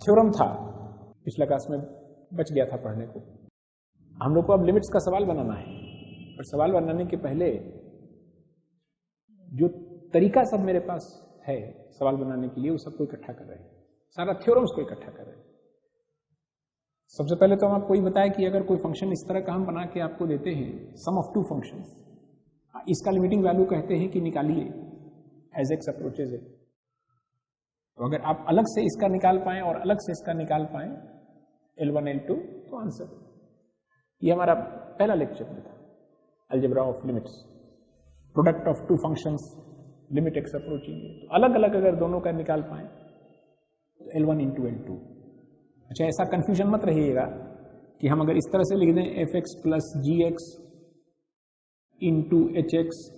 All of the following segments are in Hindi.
थ्योरम था, पिछला क्लास में बच गया था पढ़ने को। हम लोग को अब लिमिट्स का सवाल बनाना है, और सवाल बनाने के पहले जो तरीका सब मेरे पास है सवाल बनाने के लिए, वो सबको इकट्ठा कर रहे हैं, सारा थ्योरम्स को इकट्ठा कर रहे हैं। सबसे पहले तो हम आपको ये बताया कि अगर कोई फंक्शन इस तरह का हम बना के आपको देते हैं, सम ऑफ टू फंक्शन, इसका लिमिटिंग वैल्यू कहते हैं कि निकालिए एज एक्स अप्रोचेज इट। तो अगर आप अलग से इसका निकाल पाएं और अलग से इसका निकाल पाएं L1 L2, तो आंसर। ये हमारा पहला लेक्चर में था, algebra of limits, product of two functions, limit x approaching. तो अलग अलग अगर दोनों का निकाल पाएं तो L1 into L2। अच्छा, ऐसा कंफ्यूजन मत रहिएगा कि हम अगर इस तरह से लिख दें एफ एक्स प्लस जी एक्स इंटू एच एक्स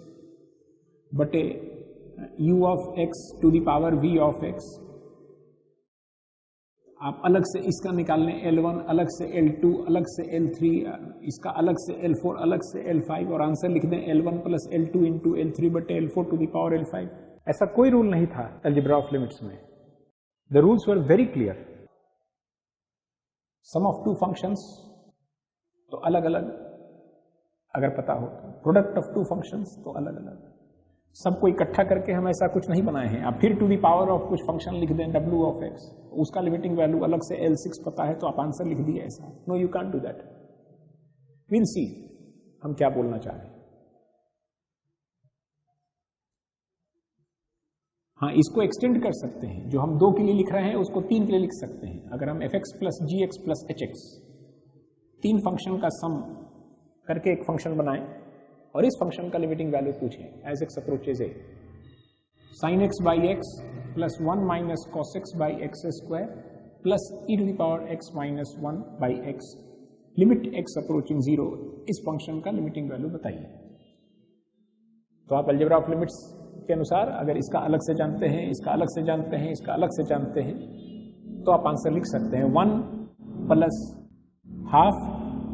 बटे u of x to the power v of x, आप अलग से इसका निकाल लें L1, अलग से L2, अलग से L3, इसका अलग से L4, अलग से L5, और आंसर लिख दें L1 plus L2 into L3 बटे L4 to the power L5। ऐसा कोई रूल नहीं था अलजेब्रा ऑफ लिमिट्स में। The rules were very clear. Sum of two functions तो अलग अलग अगर पता हो, प्रोडक्ट ऑफ टू फंक्शंस तो अलग अलग, सबको इकट्ठा करके हम ऐसा कुछ नहीं बनाए हैं। आप फिर टू दी पावर ऑफ कुछ फंक्शन लिख दें w ऑफ x, उसका लिमिटिंग वैल्यू अलग से L6 पता है तो आप आंसर लिख दिए ऐसा। No, you can't do that. Will see हम क्या बोलना चाह रहे हैं। हाँ, इसको एक्सटेंड कर सकते हैं, जो हम 2 के लिए लिख रहे हैं उसको 3 के लिए लिख सकते हैं। अगर हम एफ एक्स प्लस जी X plus H X 3 function का सम करके एक फंक्शन बनाएं और इस फंक्शन का लिमिटिंग वैल्यू पूछें as x approaches a, sine x by x plus 1 minus cos x by x square plus e to the power x minus 1 by x, limit x approaching 0, इस फंक्शन का लिमिटिंग वैल्यू बताइए। तो आप अलजेब्रा ऑफ लिमिट्स के अनुसार अगर इसका अलग से जानते हैं, इसका अलग से जानते हैं, इसका अलग से जानते हैं, तो आप आंसर लिख सकते हैं 1 plus half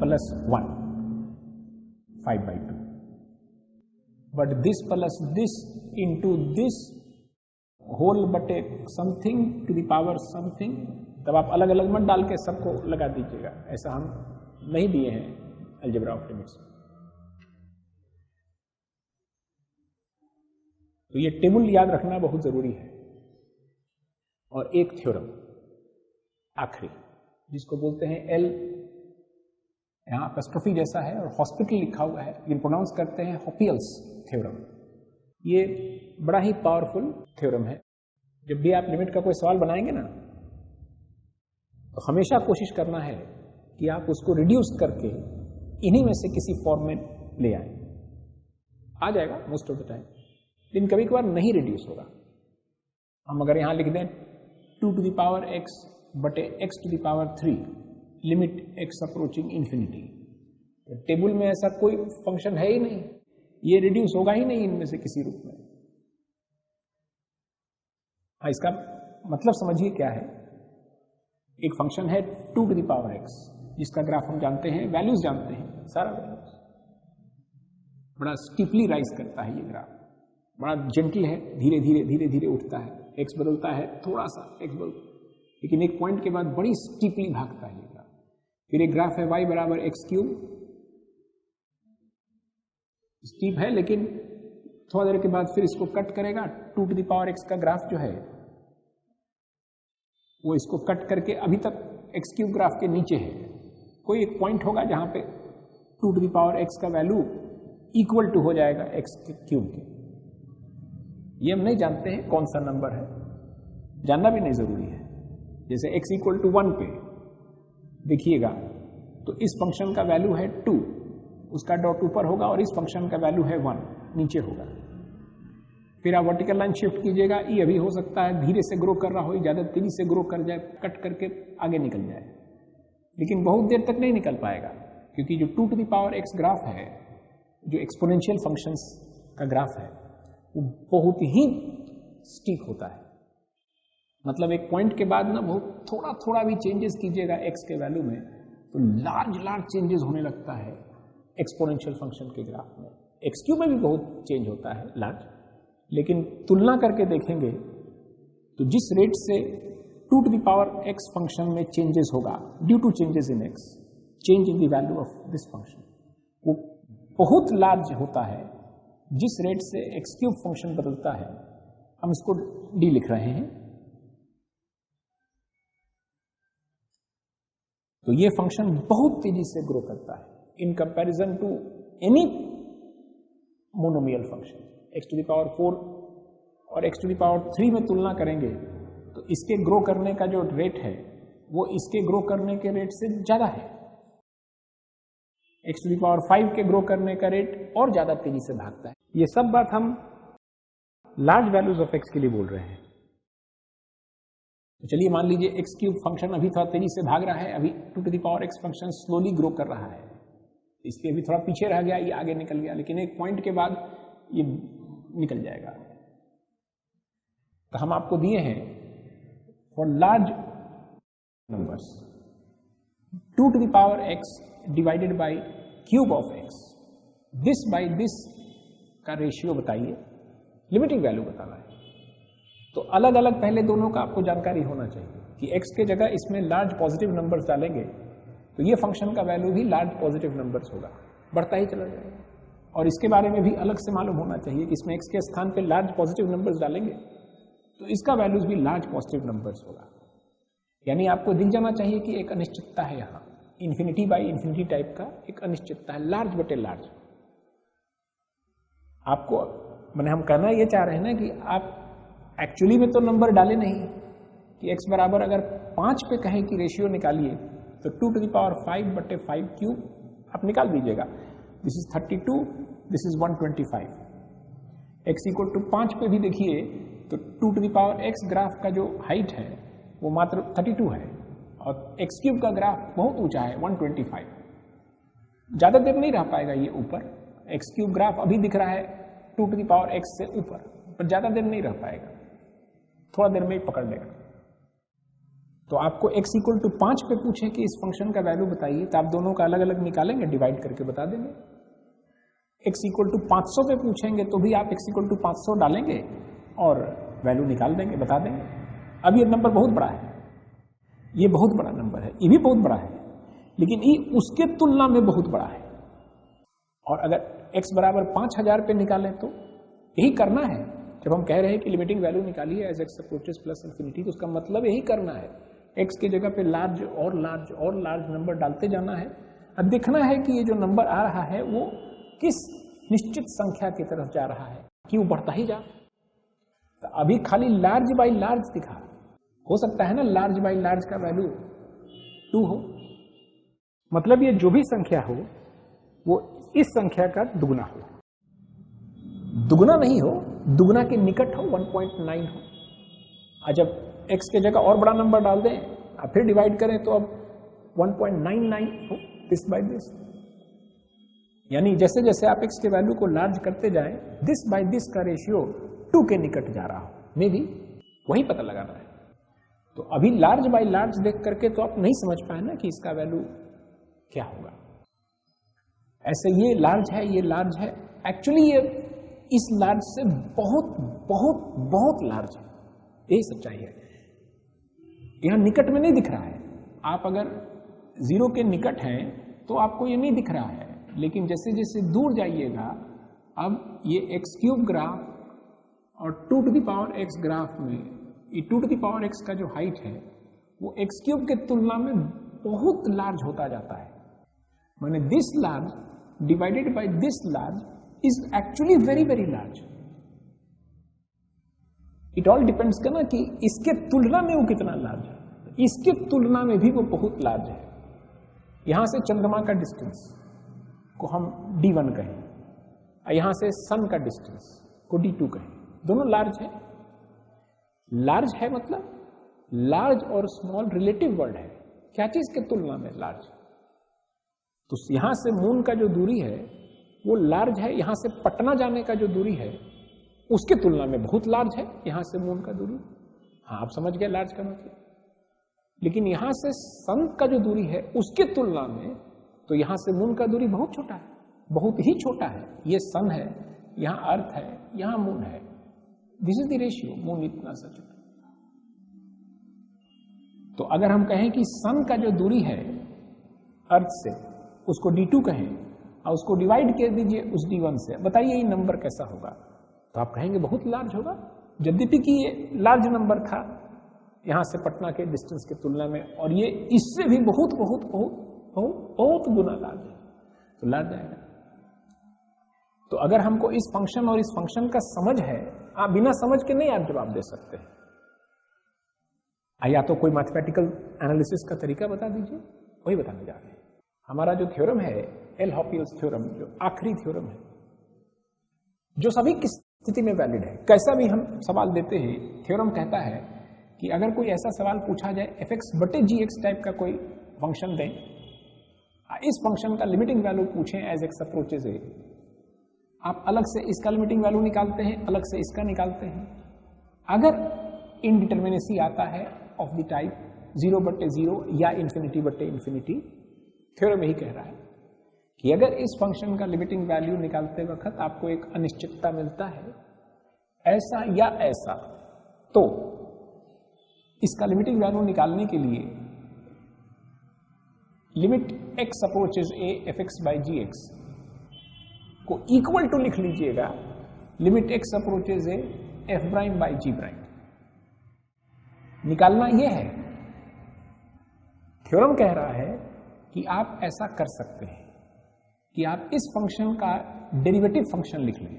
plus 1, 5/2। But this plus this into this whole बटे something to the power something, तब आप अलग अलग मत डाल के सबको लगा दीजिएगा, ऐसा हम नहीं दिए हैं अलजेब्रा ऑफ लिमिट्स। तो ये टेबल याद रखना बहुत जरूरी है। और एक थ्योरम आखिरी, जिसको बोलते हैं एल, यहां एपोस्ट्रोफी जैसा है और हॉस्पिटल लिखा हुआ है, लेकिन प्रोनाउंस करते हैं हॉपियल्स थ्योरम। ये बड़ा ही पावरफुल थ्योरम है। जब भी आप लिमिट का कोई सवाल बनाएंगे ना, तो हमेशा कोशिश करना है कि आप उसको रिड्यूस करके इन्हीं में से किसी फॉर्म में ले आए। आ जाएगा मोस्ट ऑफ द टाइम, लेकिन कभी कभार नहीं रिड्यूस होगा। हम अगर यहां लिख दें 2 टू द पावर x बटे x to the power 3 limit x approaching infinity, तो टेबल में ऐसा कोई फंक्शन है ही नहीं, ये रिड्यूस होगा ही नहीं इनमें से किसी रूप में। हाँ, इसका मतलब समझिए क्या है। एक फंक्शन है 2 टू द पावर x, जिसका ग्राफ हम जानते हैं, वैल्यूज जानते हैं, सारा वैल्यूज, बड़ा स्टीपली राइज करता है ये ग्राफ, बड़ा जेंटल है, धीरे धीरे धीरे धीरे उठता है, x बदलता है थोड़ा सा, x बदलता है, लेकिन एक पॉइंट के बाद बड़ी स्टीपली भागता है ये ग्राफ। फिर एक ग्राफ है y बराबर एक्स क्यूब, स्टीप है, लेकिन थोड़ा देर के बाद फिर इसको कट करेगा। 2 टू द पावर x का ग्राफ जो है वो इसको कट करके अभी तक एक्स क्यूब ग्राफ के नीचे है। कोई एक पॉइंट होगा जहां पे 2 टू द पावर x का वैल्यू इक्वल टू हो जाएगा एक्स क्यूब के। ये हम नहीं जानते हैं कौन सा नंबर है, जानना भी नहीं जरूरी है। जैसे x इक्वल टू 1 पे देखिएगा तो इस फंक्शन का वैल्यू है 2, उसका डॉट ऊपर होगा, और इस फंक्शन का वैल्यू है 1 नीचे होगा। फिर आप वर्टिकल लाइन शिफ्ट कीजिएगा, ये अभी हो सकता है धीरे से ग्रो कर रहा हो, ज्यादा तेजी से ग्रो कर जाए, कट करके आगे निकल जाए, लेकिन बहुत देर तक नहीं निकल पाएगा, क्योंकि जो 2 to the power x graph है, जो एक्सपोनेंशियल फंक्शंस का ग्राफ है, वो बहुत ही स्टीप होता है। मतलब एक पॉइंट के बाद ना बहुत थोड़ा थोड़ा भी चेंजेस कीजिएगा x के वैल्यू में, तो लार्ज चेंजेस होने लगता है एक्सपोनेंशियल फंक्शन के ग्राफ में। एक्स क्यूब में भी बहुत चेंज होता है लार्ज, लेकिन तुलना करके देखेंगे तो जिस रेट से two to the power x function में चेंजेस होगा due to changes in x, change in the value of this function, वो बहुत लार्ज होता है जिस रेट से एक्स क्यूब फंक्शन बदलता है, हम इसको डी लिख रहे हैं। तो ये फंक्शन बहुत तेजी से ग्रो करता है in comparison to any monomial function. X to the power 4 और एक्स टू द पावर 3 में तुलना करेंगे तो इसके ग्रो करने का जो रेट है वो इसके ग्रो करने के रेट से ज्यादा है। एक्स टू द पावर 5 के ग्रो करने का रेट और ज्यादा तेजी से भागता है। ये सब बात हम लार्ज वैल्यूज ऑफ एक्स के लिए बोल रहे हैं। तो चलिए मान लीजिए एक्स क्यूब फंक्शन अभी थोड़ा तेजी से भाग रहा है, अभी two to the power x function slowly grow कर रहा है, इसलिए अभी थोड़ा पीछे रह गया, ये आगे निकल गया, लेकिन एक पॉइंट के बाद ये निकल जाएगा। तो हम आपको दिए हैं for large numbers two to the power x divided by cube of x, this by this का रेशियो बताइए, लिमिटिंग वैल्यू बताना है। तो अलग अलग पहले दोनों का आपको जानकारी होना चाहिए कि x के जगह इसमें लार्ज पॉजिटिव नंबर्स डालेंगे तो ये फंक्शन का वैल्यू भी लार्ज पॉजिटिव नंबर्स होगा, बढ़ता ही चला जाएगा। और इसके बारे में भी अलग से मालूम होना चाहिए कि इसमें x के स्थान पे लार्ज पॉजिटिव नंबर्स डालेंगे तो इसका वैल्यूज भी लार्ज पॉजिटिव नंबर्स होगा। यानी आपको दिख जाना चाहिए कि एक अनिश्चितता है, यहाँ इन्फिनिटी बाई इन्फिनिटी टाइप का एक अनिश्चितता है, लार्ज बटे लार्ज। आपको मैंने हम कहना ये चाह रहे हैं ना कि आप एक्चुअली में तो नंबर डाले नहीं कि x बराबर अगर 5 पे कहें कि रेशियो निकालिए तो 2 टू द पावर 5 बटे 5 क्यूब आप निकाल दीजिएगा, this is 32, this is 125। x equal to 5 पे भी देखिए तो 2 to the power x graph का जो हाइट है वो मात्र 32 है और x क्यूब का ग्राफ बहुत ऊंचा है 125। ज्यादा देर नहीं रह पाएगा ये ऊपर, x क्यूब ग्राफ अभी दिख रहा है 2 टू द पावर x से ऊपर, पर ज्यादा देर नहीं रह पाएगा, थोड़ा देर में ही पकड़ लेगा। तो आपको x इक्वल टू 5 पे पूछे कि इस फंक्शन का वैल्यू बताइए तो आप दोनों का अलग अलग निकालेंगे, डिवाइड करके बता देंगे। x इक्वल टू 500 पे पूछेंगे तो भी आप x इक्वल टू 500 डालेंगे और वैल्यू निकाल देंगे, बता देंगे। अब ये नंबर बहुत बड़ा है, ये बहुत बड़ा नंबर है, ये भी बहुत बड़ा है, लेकिन ये उसके तुलना में बहुत बड़ा है। और अगर x बराबर 5000 पे निकालें तो यही करना है। जब हम कह रहे हैं कि लिमिटिंग वैल्यू निकालिए as x approaches plus infinity, तो उसका मतलब यही करना है, x के जगह पे लार्ज और लार्ज और लार्ज नंबर डालते जाना है। अब देखना है कि ये जो नंबर आ रहा है वो किस निश्चित संख्या की तरफ जा रहा है, कि वो बढ़ता ही जा। तो अभी खाली लार्ज बाई लार्ज दिखा, हो सकता है ना लार्ज बाई लार्ज का वैल्यू 2 हो, मतलब ये जो भी संख्या हो वो इस संख्या का दुगुना हो, दुगुना नहीं हो, दुगुना के निकट हो, 1.9 हो। और जब x के जगह और बड़ा नंबर डाल दें और फिर डिवाइड करें तो अब 1.99 हो, दिस बाय दिस। यानी जैसे जैसे आप x के वैल्यू को लार्ज करते जाएं, दिस बाय दिस का रेशियो 2 के निकट जा रहा हो, में भी वही पता लगाना है। तो अभी लार्ज बाय लार्ज देख करके तो आप नहीं समझ पाए ना कि इसका वैल्यू क्या होगा। ऐसे ये लार्ज है, ये लार्ज है, एक्चुअली ये इस लार्ज से बहुत बहुत बहुत लार्ज है, यही सच्चाई है। यहां निकट में नहीं दिख रहा है, आप अगर 0 के निकट हैं तो आपको ये नहीं दिख रहा है, लेकिन जैसे जैसे दूर जाइएगा अब ये एक्स क्यूब ग्राफ और 2 to the power x graph में ये 2 टू द पावर x का जो हाइट है वो एक्स क्यूब के तुलना में बहुत लार्ज होता जाता है। माने this large divided by this large is actually very very large. It all depends करना कि इसके तुलना में वो कितना लार्ज है, इसके तुलना में भी वो बहुत लार्ज है। यहां से चंद्रमा का डिस्टेंस को हम d1 कहें, यहां से सन का डिस्टेंस को d2 कहें, दोनों लार्ज है। लार्ज है मतलब लार्ज और स्मॉल रिलेटिव वर्ड है, क्या चीज के तुलना में लार्ज। तो यहां से मून का जो दूरी है वो लार्ज है, यहां से पटना जाने का जो दूरी है उसके तुलना में बहुत लार्ज है, यहां से मून का दूरी। हाँ आप समझ गए लार्ज का मतलब। लेकिन यहां से सन का जो दूरी है उसके तुलना में तो यहां से मून का दूरी बहुत छोटा है, बहुत ही छोटा है। ये सन है, यहां अर्थ है, यहां मून है, this is the ratio, moon इतना सा छोटा। तो अगर हम कहें कि सन का जो दूरी है अर्थ से उसको d2 कहें और उसको डिवाइड कर दीजिए उस d1 से, बताइए ये नंबर कैसा होगा? तो आप कहेंगे बहुत लार्ज होगा, यद्यपि कि ये लार्ज नंबर था यहां से पटना के डिस्टेंस की तुलना में, और ये इससे भी बहुत बहुत बहुत बहुत बहुत गुना लार्ज है, तो लार्ज आएगा। तो अगर हमको इस फंक्शन और इस फंक्शन का समझ है, आप बिना समझ के नहीं आप जवाब दे सकते हैं। या तो कोई मैथमेटिकल एनालिसिस का तरीका बता दीजिए, वही बताने जा रहे हैं। हमारा जो थ्योरम है एल-हॉपियल्स थ्योरम, जो आखिरी थ्योरम है, जो सभी की स्थिति में वैलिड है, कैसा भी हम सवाल देते हैं, थ्योरम कहता है कि अगर कोई ऐसा सवाल पूछा जाए fx बटे gx टाइप का कोई फंक्शन दें, इस फंक्शन का लिमिटिंग वैल्यू पूछें एज एक्स अप्रोचेज ए, आप अलग से इसका लिमिटिंग वैल्यू निकालते हैं, अलग से इसका निकालते हैं। अगर इनडिटर्मिनेसी आता है ऑफ द टाइप 0 बटे 0 या इन्फिनिटी बटे इन्फिनिटी, थ्योरम यही कह रहा है कि अगर इस फंक्शन का लिमिटिंग वैल्यू निकालते वक्त आपको एक अनिश्चितता मिलता है ऐसा या ऐसा, तो इसका लिमिटिंग वैल्यू निकालने के लिए limit x approaches a fx by gx को इक्वल टू लिख लीजिएगा limit x approaches a f prime by g prime. निकालना यह है, थ्योरम कह रहा है कि आप ऐसा कर सकते हैं कि आप इस फंक्शन का डेरिवेटिव फंक्शन लिख लें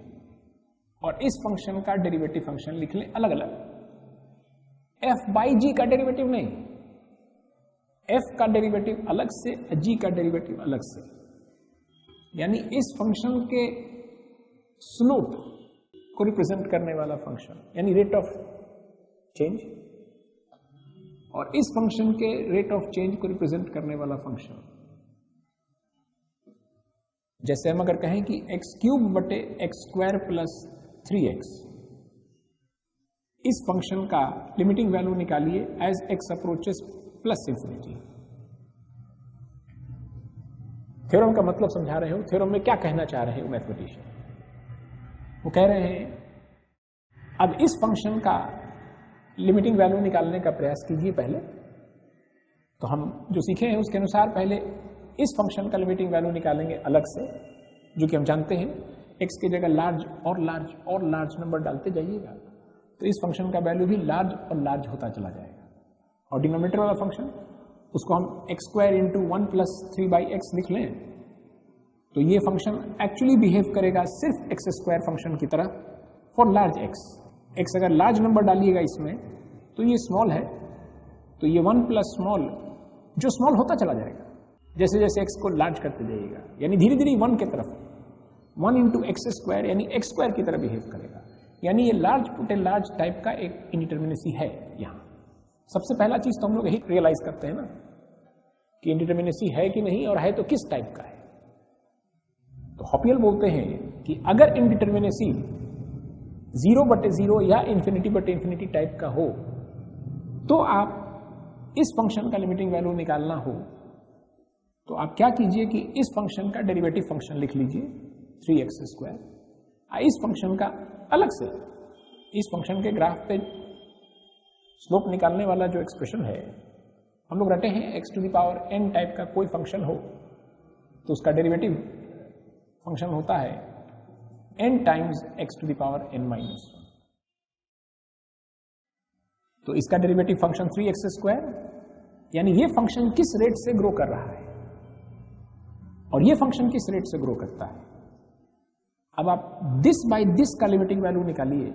और इस फंक्शन का डेरिवेटिव फंक्शन लिख लें अलग अलग। f बाई g का डेरिवेटिव नहीं, f का डेरिवेटिव अलग से, g का डेरिवेटिव अलग से, यानी इस फंक्शन के स्लोप को रिप्रेजेंट करने वाला फंक्शन यानी रेट ऑफ चेंज, और इस फंक्शन के रेट ऑफ चेंज को रिप्रेजेंट करने वाला फंक्शन। जैसे हम अगर कहें कि एक्स क्यूब बटे एक्स स्क्वायर प्लस 3x, इस फंक्शन का लिमिटिंग वैल्यू निकालिए as x approaches plus infinity. Theorem का मतलब समझा रहे हो, थ्योरम में क्या कहना चाह रहे हो मैथमेटिशियन? वो कह रहे हैं अब इस फंक्शन का लिमिटिंग वैल्यू निकालने का प्रयास कीजिए पहले। तो हम जो सीखे हैं उसके अनुसार पहले इस फंक्शन का लिमिटिंग वैल्यू निकालेंगे अलग से, जो कि हम जानते हैं x की जगह लार्ज और लार्ज और लार्ज नंबर डालते जाइएगा तो इस फंक्शन का वैल्यू भी लार्ज और लार्ज होता चला जाएगा। और डिनोमिनेटर वाला फंक्शन उसको हम x square into 1 plus 3 by x लिख लें तो ये फंक्शन एक्चुअली बिहेव करेगा सिर्फ एक्स स्क्वायर फंक्शन की तरह फॉर लार्ज एक्स। एक्स अगर लार्ज नंबर डालिएगा इसमें तो ये स्मॉल है, तो ये 1 प्लस स्मॉल जो स्मॉल होता चला जाएगा जैसे जैसे एक्स को लार्ज करते जाइएगा, यानी धीरे धीरे 1 की तरफ 1 इंटू एक्स स्क्वायर यानी एक्स स्क्वायर की तरह बिहेव करेगा। यानी ये large put a large type का एक इंडिटर्मिनेसी है। यहाँ सबसे पहला चीज तो हम लोग यही रियलाइज करते हैं ना कि इंडिटर्मिनेसी है कि नहीं, और है तो किस टाइप का है। तो हॉपियल बोलते हैं कि अगर इंडिटर्मिनेसी 0 बटे 0 या इन्फिनिटी बटे इन्फिनिटी टाइप का हो तो आप इस फंक्शन का लिमिटिंग वैल्यू निकालना हो तो आप क्या कीजिए कि इस फंक्शन का डेरिवेटिव फंक्शन लिख लीजिए 3x स्क्वायर। इस फंक्शन का अलग से इस फंक्शन के ग्राफ पे स्लोप निकालने वाला जो एक्सप्रेशन है हम लोग रटे हैं x to the power n type का कोई फंक्शन हो तो उसका डेरिवेटिव फंक्शन होता है n times x to the power n minus 1। तो इसका डेरिवेटिव फंक्शन 3x स्क्वायर, यानी ये फंक्शन किस रेट से ग्रो कर रहा है और ये फंक्शन किस रेट से ग्रो करता है। अब आप दिस बाय दिस का लिमिटिंग वैल्यू निकालिए,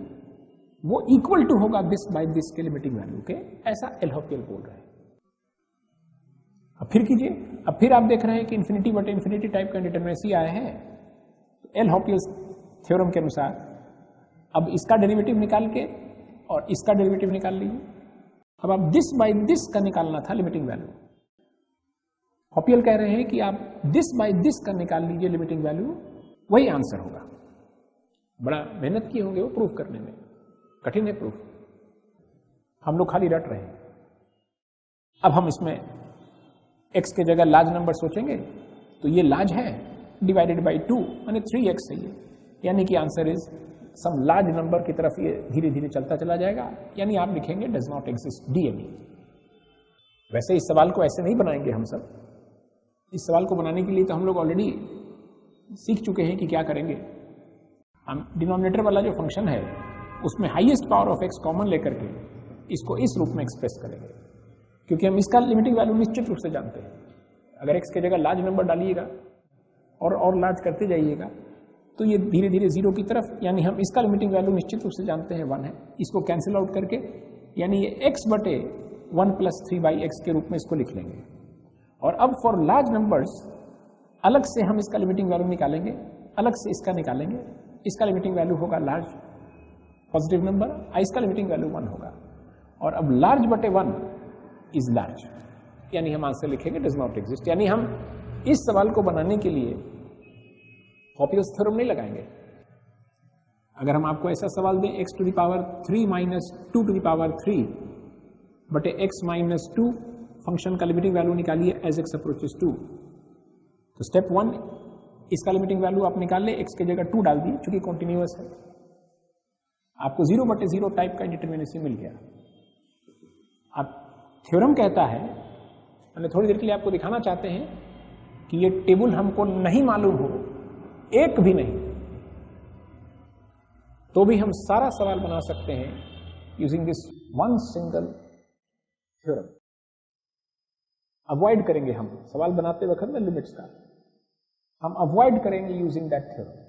वो इक्वल टू होगा दिस बाय दिस के लिमिटिंग वैल्यू के, ऐसा एल-हॉपियल बोल रहे हैं। अब फिर कीजिए, अब फिर आप देख रहे हैं कि इन्फिनिटी बटे इन्फिनिटी टाइप का डिटरमिनेसी आया है। तो एल-हॉपियल थ्योरम के अनुसार अब इसका डेरिवेटिव निकाल के और इसका डेरिवेटिव निकाल लीजिए। अब आप दिस बाय दिस का निकालना था लिमिटिंग वैल्यू, हॉपियल कह रहे हैं कि आप दिस बाय दिस का निकाल लीजिए लिमिटिंग वैल्यू, वही आंसर होगा। बड़ा मेहनत किए होंगे वो प्रूफ करने में, कठिन है प्रूफ, हम लोग खाली रट रहे हैं। अब हम इसमें x के जगह लार्ज नंबर सोचेंगे तो ये लार्ज है डिवाइडेड बाई 2 यानी 3x है ये, यानी कि answer is some large number की तरफ ये धीरे धीरे चलता चला जाएगा, यानी आप लिखेंगे does not exist D any. वैसे इस सवाल को ऐसे नहीं बनाएंगे हम सब। इस सवाल को बनाने के लिए तो हम लोग ऑलरेडी सीख चुके हैं कि क्या करेंगे। हम डिनोमिनेटर वाला जो फंक्शन है उसमें highest power of x common लेकर के इसको इस रूप में एक्सप्रेस करेंगे, क्योंकि हम इसका लिमिटिंग वैल्यू निश्चित रूप से जानते हैं। अगर एक्स की जगह लार्ज नंबर डालिएगा और लार्ज करते जाइएगा तो ये धीरे धीरे जीरो की तरफ, यानी हम इसका लिमिटिंग वैल्यू निश्चित रूप से जानते हैं 1 है। इसको कैंसिल आउट करके यानी ये x बटे 1 प्लस 3/x के रूप में इसको लिख लेंगे। और अब फॉर लार्ज नंबर्स अलग से हम इसका लिमिटिंग वैल्यू निकालेंगे, अलग से इसका निकालेंगे। इसका लिमिटिंग वैल्यू होगा लार्ज पॉजिटिव नंबर, इसका लिमिटिंग वैल्यू 1 होगा। और अब लार्ज बटे 1 इज लार्ज, यानी हम आंसर लिखेंगे डज नॉट एग्जिस्ट। यानी हम इस सवाल को बनाने के लिए हॉपियल्स थ्योरम नहीं लगाएंगे। अगर हम आपको ऐसा सवाल दें x to the power 3 minus 2 to the power 3 बटे x माइनस 2 फंक्शन का लिमिटिंग वैल्यू निकालिए एज x अप्रोचेस 2, तो स्टेप 1 इसका लिमिटिंग वैल्यू आप निकाल ले, x की जगह 2 डाल दिए चूंकि कॉन्टिन्यूअस है। आपको 0 बटे 0 टाइप का इंडिटरमिनेसी मिल गया। अब थ्योरम कहता है, मैंने थोड़ी देर के लिए आपको दिखाना चाहते हैं कि ये टेबल हमको नहीं मालूम हो, एक भी नहीं, तो भी हम सारा सवाल बना सकते हैं using this one single theorem. Avoid करेंगे हम सवाल बनाते वक्त में लिमिट्स का, हम अवॉइड करेंगे यूजिंग दैट थ्योरम।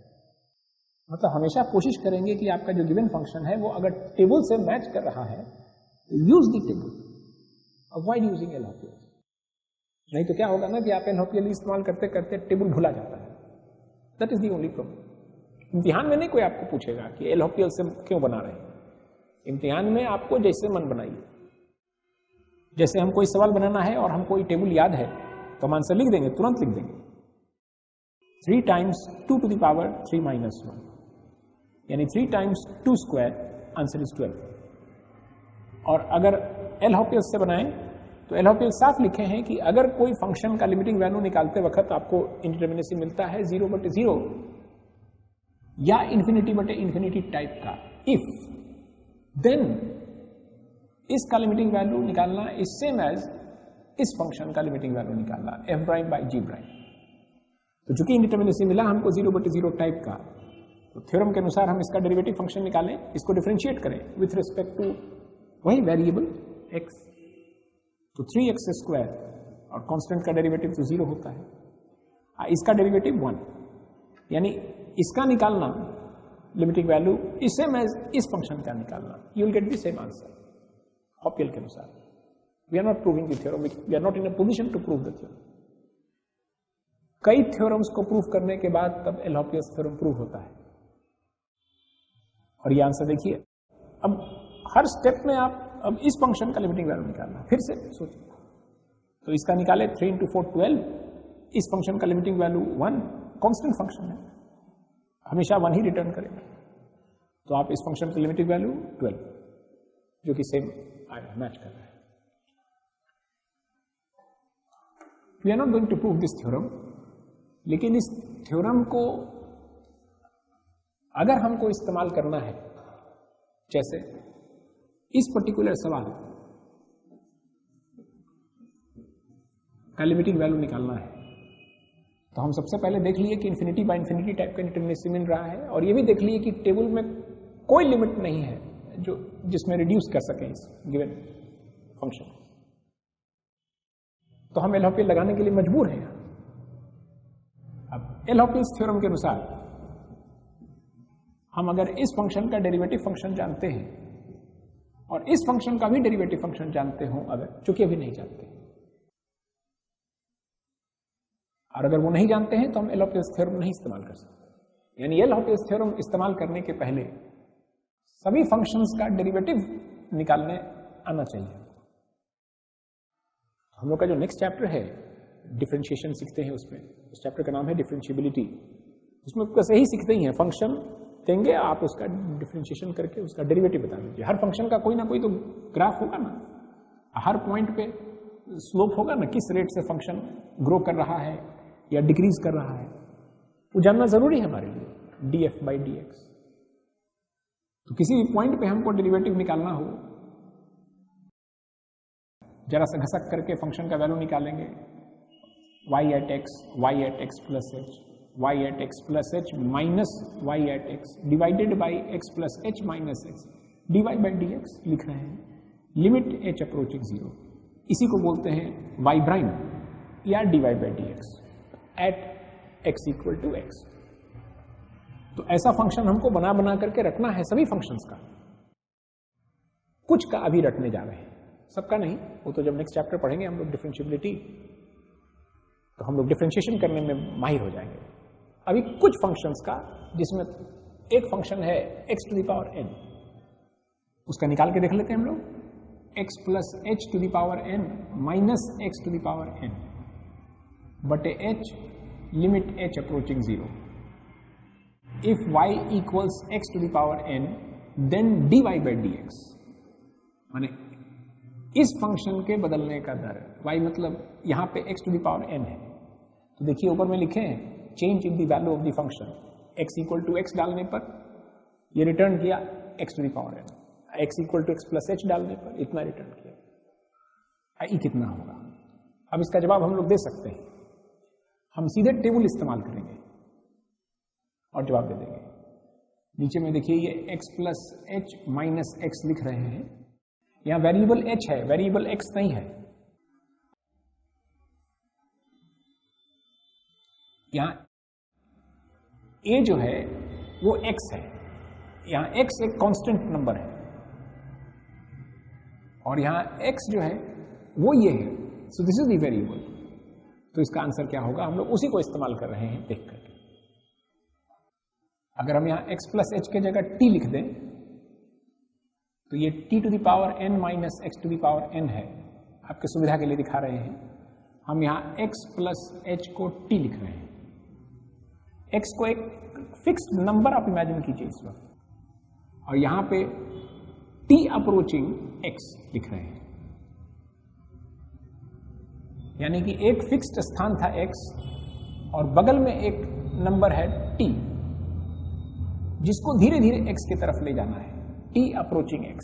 मतलब हमेशा कोशिश करेंगे कि आपका जो गिवन फंक्शन है वो अगर टेबल से मैच कर रहा है तो use the table, avoid using L'Hopital. नहीं तो क्या होगा ना कि आप एल हॉपियल इस्तेमाल करते करते टेबल भुला जाता है। That is the only problem. इम्तिहान में नहीं कोई आपको पूछेगा कि एल हॉपियल से क्यों बना रहे हैं। इम्तिहान में आपको जैसे मन बनाइए, जैसे हम कोई सवाल बनाना है और हमको टेबल याद है तो हम आंसर लिख देंगे, तुरंत लिख देंगे। 3 times 2 to the power 3 minus 1, यानी 3 टाइम्स 2 स्क्वायर, आंसर इज 12। और अगर एल हॉपियल से बनाएं तो एल हॉपियल साफ लिखे हैं कि अगर कोई फंक्शन का लिमिटिंग वैल्यू निकालते वक्त आपको इंडिटरमिनेसी मिलता है 0 बटे 0 या इन्फिनिटी बटे इन्फिनिटी टाइप का, इफ देन इसका लिमिटिंग वैल्यू निकालना इज सेम एज इस फंक्शन का लिमिटिंग वैल्यू निकालना f prime by g prime. तो चूंकि इंडिटरमिनेसी मिला हमको 0 बटे 0 टाइप का, तो थ्योरम के अनुसार हम इसका डेरिवेटिव फंक्शन निकालें, इसको डिफरेंशिएट करें विथ रिस्पेक्ट टू वही वेरिएबल x। तो 3x स्क्वायर और कांस्टेंट का डेरिवेटिव तो 0 होता है, इसका डेरिवेटिव 1, यानी इसका निकालना लिमिटिंग वैल्यू इस सेम एज इस फंक्शन का निकालना, you will get the same answer हॉपियल के अनुसार। We are not proving the theorem, we are not in a position to prove the theorem. कई थ्योरम्स को प्रूव करने के बाद तब एल हॉपियल्स थ्योरम प्रूव होता है। और ये आंसर देखिए, अब हर स्टेप में आप अब इस फंक्शन का लिमिटिंग वैल्यू निकालना, फिर से सोचिए। तो इसका निकाले 3 into 4 12, इस फंक्शन का लिमिटिंग वैल्यू 1, कांस्टेंट फंक्शन है, हमेशा 1 ही रिटर्न करेगा। तो आप इस फंक्शन की लिमिटिंग वैल्यू 12, जो कि सेम मैच कर रहा है। We are not going to prove this theorem, लेकिन इस थ्योरम को अगर हमको इस्तेमाल करना है, जैसे इस पर्टिकुलर सवाल का लिमिटिंग वैल्यू निकालना है, तो हम सबसे पहले देख लिए कि इन्फिनिटी बाय इन्फिनिटी टाइप का इंडिटरमिनेसी मिल रहा है, और ये भी देख लिए कि टेबल में कोई लिमिट नहीं है जो जिसमें रिड्यूस कर सके इस गिवन फंक्शन। तो हम एल हॉपियल लगाने के लिए मजबूर हैं। अब एल हॉपियल्स थ्योरम के अनुसार हम अगर इस फंक्शन का डेरिवेटिव फंक्शन जानते हैं और इस फंक्शन का भी डेरिवेटिव फंक्शन जानते हो, अगर चूंकि अभी नहीं जानते, और अगर वो नहीं जानते हैं तो हम एल हॉपियल्स थ्योरम नहीं इस्तेमाल कर सकते। यानी एल हॉपियल्स थ्योरम इस्तेमाल करने के पहले सभी फंक्शंस का डेरिवेटिव निकालने आना चाहिए। हम लोग का जो नेक्स्ट चैप्टर है डिफरेंशिएशन सीखते हैं, उसमें उस चैप्टर का नाम है डिफरेंशिएबिलिटी। उसमें कैसे ही सीखते ही हैं, फंक्शन देंगे, आप उसका डिफरेंशिएशन करके उसका डेरिवेटिव बता दीजिए। हर फंक्शन का कोई ना कोई तो ग्राफ होगा ना, हर पॉइंट पे स्लोप होगा ना, किस रेट से फंक्शन ग्रो कर रहा है या डिक्रीज कर रहा है, वो जानना जरूरी है हमारे लिए, df by dx। तो किसी भी पॉइंट पे हमको डेरिवेटिव निकालना हो जरा सा घसक करके फंक्शन का वैल्यू निकालेंगे, y at x plus h, y at x plus h minus y at x divided by x plus h minus x dy by dx लिख रहे हैं, लिमिट h अप्रोचिंग 0, इसी को बोलते हैं y प्राइम या dy by dx at x equal to x। तो ऐसा फंक्शन हमको बना बना करके रखना है सभी फंक्शंस का, कुछ का अभी रखने जा रहे हैं, सबका नहीं, वो तो जब नेक्स्ट चैप्टर पढ़ेंगे हम लोग डिफरेंशिएबिलिटी, तो हम लोग डिफरेंशिएशन करने में माहिर हो जाएंगे। अभी कुछ फंक्शंस का, जिसमें एक फंक्शन है x to the power n, उसका निकाल के देख लेते हैं हम लोग, x plus h to the power n minus x to the power n बटे h limit h approaching 0। If y equals x to the power n then dy by dx, माने इस फंक्शन के बदलने का दर, y मतलब यहां पे x to the power n है, तो देखिए ऊपर में लिखे हैं change in the value of the function, x equal to x डालने पर ये रिटर्न किया x to the power n, x equal to x plus h डालने पर इतना रिटर्न किया, i कितना होगा। अब इसका जवाब हम लोग दे सकते हैं, हम सीधे टेबल इस्तेमाल करेंगे और जवाब दे देंगे। नीचे में देखिए ये x plus h minus x लिख रहे हैं, यहां वेरिएबल h है, वेरिएबल x नहीं है। यहां a जो है वो x है, यहां x एक कांस्टेंट नंबर है और यहां x जो है वो ये है, so this is the variable. तो इसका आंसर क्या होगा, हम लोग उसी को इस्तेमाल कर रहे हैं देख करके। अगर हम यहां x प्लस h के जगह t लिख दें तो ये t to the power n minus x to the power n है, आपके सुविधा के लिए दिखा रहे हैं। हम यहां x प्लस h को t लिख रहे हैं, x को एक फिक्स्ड नंबर आप इमेजिन कीजिए इस वक्त, और यहां पे t अप्रोचिंग x लिख रहे हैं, यानी कि एक फिक्स्ड स्थान था x और बगल में एक नंबर है t, जिसको धीरे धीरे x की तरफ ले जाना है, t अप्रोचिंग x।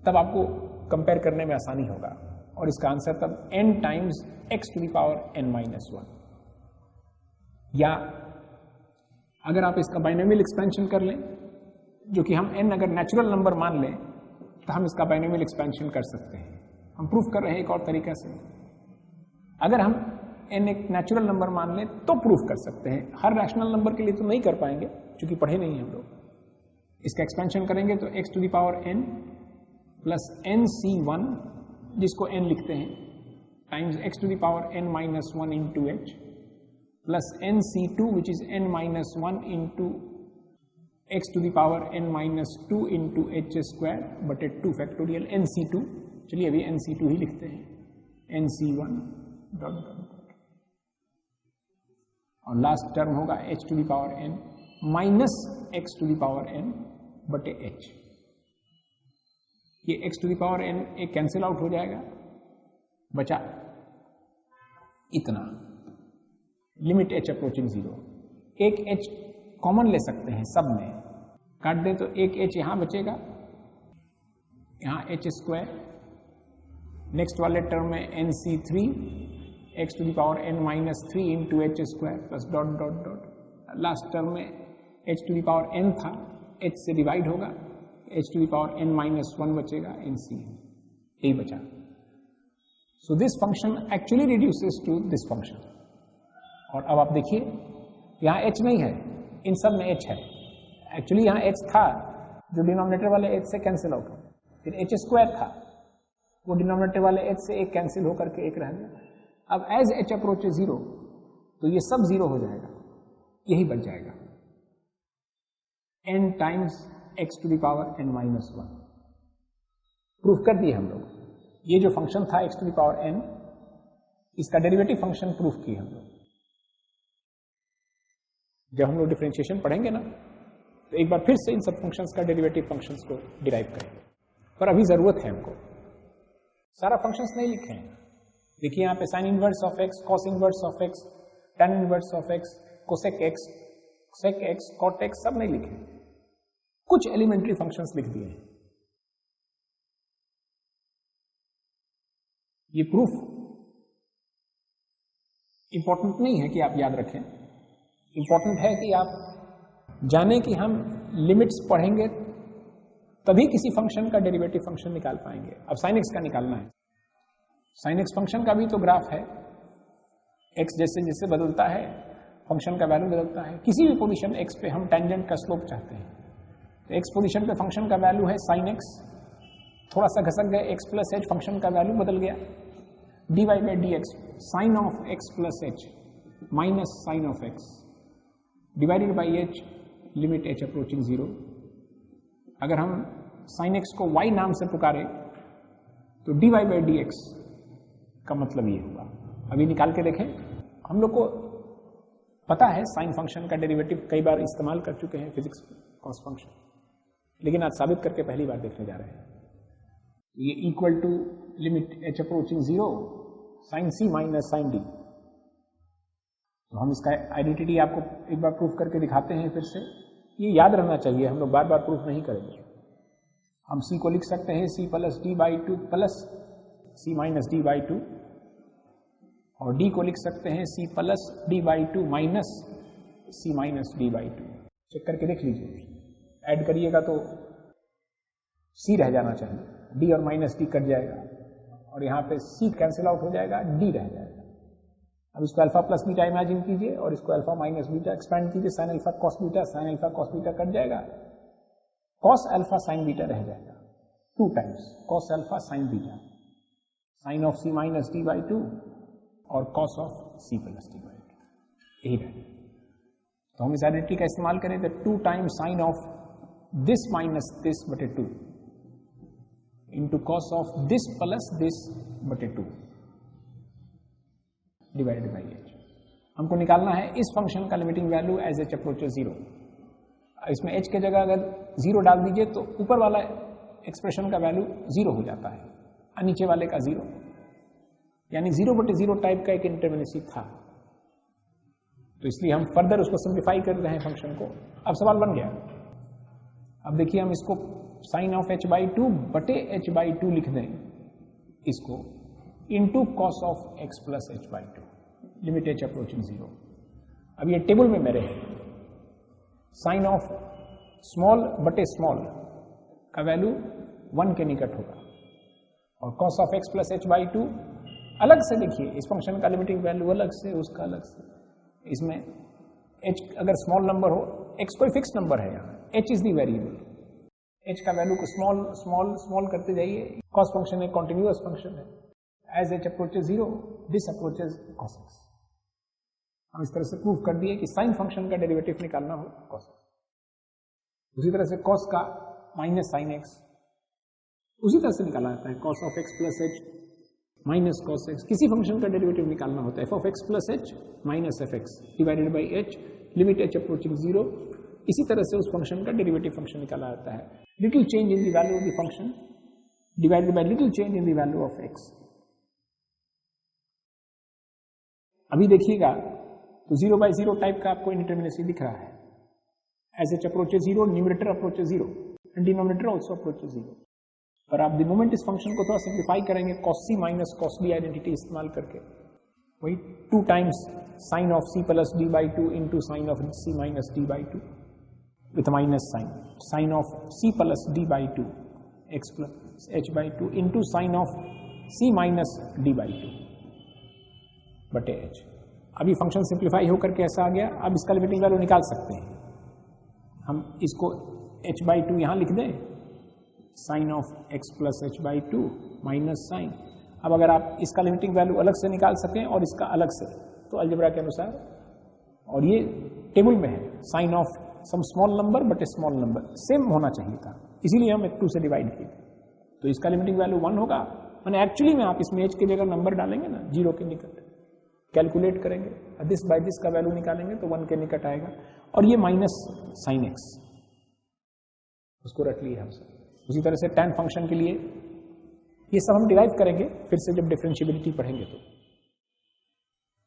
तब आपको कंपेयर करने में आसानी होगा और इसका आंसर तब n times x to the power n minus 1। या अगर आप इसका बाइनोमियल एक्सपेंशन कर लें, जो कि हम n अगर नेचुरल नंबर मान लें तो हम इसका बाइनोमियल एक्सपेंशन कर सकते हैं। हम प्रूफ कर रहे हैं एक और तरीका से, अगर हम n एक नेचुरल नंबर मान लें तो प्रूफ कर सकते हैं, हर रैशनल नंबर के लिए तो नहीं कर पाएंगे क्योंकि पढ़े नहीं हम लोग। इसका एक्सपेंशन करेंगे तो x to the power n plus nc1, जिसको n लिखते हैं, times x to the power n minus 1 into h plus nc2 which is n minus 1 into x to the power n minus 2 into h square बटे 2 फैक्टोरियल nc2। चलिए अभी nc2 ही लिखते हैं, nc1 डॉट डॉट, और लास्ट टर्म होगा h to the power n minus x to the power n बटे h। ये x to the power n एक कैंसिल आउट हो जाएगा, बचा इतना, लिमिट h अप्रोचिंग 0। एक h कॉमन ले सकते हैं, सब में काट दें तो एक h यहां बचेगा, यहां h स्क्वायर, नेक्स्ट वाले टर्म में nc3 x to the power n minus 3 into h square plus dot dot dot, last term में h to the power n था, h से डिवाइड होगा, h to the power n minus 1 बचेगा, nc यही बचा। So this function actually reduces to this function. और अब आप देखिए यहाँ h नहीं है, इन सब में h है, एक्चुअली यहाँ h था जो डिनोमिनेटर वाले h से कैंसिल आउट हो, फिर h स्क्वायर था, वो डिनोमिनेटर वाले h से एक कैंसिल होकर के एक रह गया। अब एज h अप्रोचेस 0 तो ये सब 0 हो जाएगा, यही बच जाएगा n times x to the power n minus 1। Proof कर दिए हम लोग, ये जो फंक्शन था x to the power n, इसका डेरिवेटिव फंक्शन प्रूफ किए हम लोग। जब हम लोग डिफरेंशिएशन पढ़ेंगे ना तो एक बार फिर से इन सब फंक्शंस का डेरिवेटिव फंक्शंस को डिराइव करेंगे, पर अभी जरूरत है हमको, सारा फंक्शंस नहीं लिखे हैं। देखिए यहाँ पे sine inverse of x, cos inverse of x, tan inverse of x, cosec x, sec x, cot x सब नहीं लिखे, कुछ एलिमेंट्री फंक्शंस लिख दिए हैं। ये प्रूफ इंपॉर्टेंट नहीं है कि आप याद रखें, इंपॉर्टेंट है कि आप जानें कि हम लिमिट्स पढ़ेंगे तभी किसी फंक्शन का डेरिवेटिव फंक्शन निकाल पाएंगे। अब sin x का निकालना है। sin x फंक्शन का भी तो ग्राफ है, x जैसे जैसे बदलता है फंक्शन का वैल्यू बदलता है। किसी भी पोजीशन x पे हम टेंजेंट का स्लोप चाहते हैं, तो x पोजीशन पे फंक्शन का वैल्यू है sin x, थोड़ा सा घसक गए x प्लस h, फंक्शन का वैल्यू बदल गया, dy by d x sine of x plus h minus sine of x divided by h limit h approaching 0। अगर हम sin x को y नाम से पुकारे तो dy बाई डी एक्स का मतलब ये होगा। अभी निकाल के देखें, हम लोग को पता है साइन फंक्शन का डेरिवेटिव कई बार इस्तेमाल कर चुके हैं फिजिक्स कॉस फंक्शन, लेकिन आज साबित करके पहली बार देखने जा रहे हैं। ये equal to limit h approaching 0 sine c minus sine d। तो हम इसका आइडेंटिटी आपको एक बार प्रूफ करके दिखाते हैं फिर से, ये याद रहना चाहिए, हम लोग बार बार प्रूफ नहीं करेंगे। हम c को लिख सकते हैं c plus d by 2 plus c minus d by 2, और d को लिख सकते हैं c plus d by 2 minus c minus d by 2। Check करके देख लीजिए, ऐड करिएगा तो c रह जाना चाहिए, d और माइनस d कट जाएगा और यहाँ पे c कैंसिल आउट हो जाएगा, d रह जाएगा। अब इसको अल्फा प्लस बीटा इमेजिन कीजिए और इसको अल्फा माइनस बीटा एक्सपेंड कीजिए, sine alpha cos beta, sine alpha cos beta cut जाएगा, कॉस अल्फा साइन बीटा रह जाएगा, 2 times cos alpha sine beta, sine of c minus d by 2 और cos of c plus d by 2, यही रहेगा। तो हम इस आइडेंटिटी का इस्तेमाल करें तो 2 times sine of this minus this बटे 2 into cos of this plus this बटे 2 डिवाइडेड बाई h। हमको निकालना है इस फंक्शन का limiting value as h approaches 0। इसमें h के जगह अगर 0 डाल दीजिए तो ऊपर वाला एक्सप्रेशन का वैल्यू 0 हो जाता है और नीचे वाले का 0, यानी 0 बटे 0 टाइप का एक इंटरमिनेसी था। तो इसलिए हम फर्दर उसको सिंप्लीफाई कर रहे हैं फंक्शन को। अब सवाल बन गया, अब देखिए हम इसको साइन ऑफ h बाई 2 बटे h बाई 2 लिख दें, इसको into cos of x plus h by 2 limit h approaching 0। अब ये टेबल में मेरे साइन ऑफ स्मॉल बटे स्मॉल का वैल्यू 1 के निकट होगा और cos of x plus h by 2 अलग से देखिए, इस फंक्शन का लिमिटिंग वैल्यू अलग से, उसका अलग से। इसमें h अगर स्मॉल नंबर हो, x कोई फिक्स नंबर है, यहाँ h is the variable, h का वैल्यू को स्मॉल स्मॉल स्मॉल करते जाइए। कॉस फंक्शन एक कॉन्टिन्यूअस फंक्शन है, as h approaches 0 this approaches cos x। हम इस तरह से प्रूव कर दिए कि साइन फंक्शन का डेरिवेटिव निकालना हो cos x। उसी तरह से cos का माइनस साइन x उसी तरह से निकाला जाता है, cos of x plus h minus cos x। किसी फंक्शन का डेरिवेटिव निकालना होता है f of x plus h minus F x divided by h limit h approaching 0। इसी तरह से उस फंक्शन का डेरिवेटिव फंक्शन निकाला जाता है, little change in the value of the function divided by little change in the value of x। अभी देखिएगा तो 0 बाई 0 टाइप का आपको इंडिटरमिनेसी दिख रहा है, as h approaches 0 numerator approaches 0 and denominator also approaches 0। पर आप द मोमेंट इस फंक्शन को थोड़ा सिंप्लीफाई करेंगे cos c minus cos d identity इस्तेमाल करके, वही 2 times sine of c plus d by 2 into sine of c minus d by 2 with minus sine, sine of c plus d by 2 x plus h by 2 into sine of c minus d by 2 बटे h। अभी फंक्शन सिंप्लीफाई होकर के ऐसा आ गया। अब इसका लिमिटिंग वैल्यू निकाल सकते हैं हम, इसको h बाई 2 यहाँ लिख दें, sine of x plus h by 2 minus sine. अब अगर आप इसका लिमिटिंग वैल्यू अलग से निकाल सकें और इसका अलग से, तो अलजेब्रा के अनुसार, और ये टेबल में है sine of some small number but a small number same होना चाहिए था, इसीलिए हम 2 से डिवाइड किए। तो इसका लिमिटिंग वैल्यू 1 होगा, मैंने एक्चुअली में आप इसमें h की जगह नंबर डालेंगे ना 0 के निकट, कैलकुलेट करेंगे, दिस बाय दिस का वैल्यू निकालेंगे तो 1 के निकट आएगा। और ये माइनस साइन x, उसको रख लिया हम सब। उसी तरह से tan फंक्शन के लिए ये सब हम डिराइव करेंगे फिर से जब डिफरेंशिएबिलिटी पढ़ेंगे तो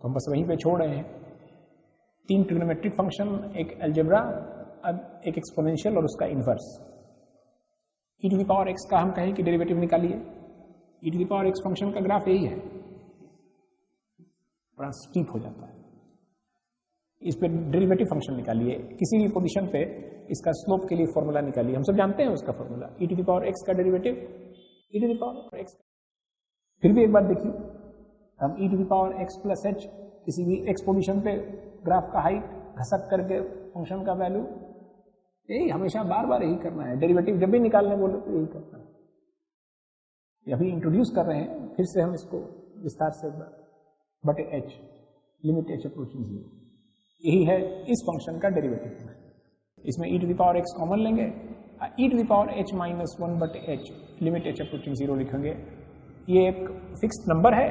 हम बस वहीं पे छोड़ रहे हैं। 3 ट्रिग्नोमेट्रिक फंक्शन, एक अलजेब्रा, अब एक एक्सपोनेंशियल और उसका inverse. e to the power x का हम कहें कि डेरिवेटिव निकालिए, e to the power x function का ग्राफ यही है, बड़ा स्टीप हो जाता है। इस पे डेरिवेटिव फंक्शन निकालिए, किसी भी पोजीशन पे इसका स्लोप के लिए फॉर्मूला निकालिए, हम सब जानते हैं उसका formula, e to the power x का derivative e to the power x. फिर भी एक बात देखिए, हम e to the power x plus h किसी भी एक्स पोजीशन पे ग्राफ का हाइट घसक करके फंक्शन का वैल्यू, यही हमेशा बार बार यही करना है, डेरिवेटिव जब भी निकालने बोले तो यही करना है। अभी इंट्रोड्यूस कर रहे हैं, फिर से हम इसको विस्तार से बटे एच, लिमिट एच अप्रोचिंग 0, यही है इस फंक्शन का डेरिवेटिव। इसमें e to the power x common लेंगे, e to the power h minus 1 बटे एच, लिमिट एच अप्रोचिंग 0 लिखेंगे। ये एक फिक्स्ड नंबर है,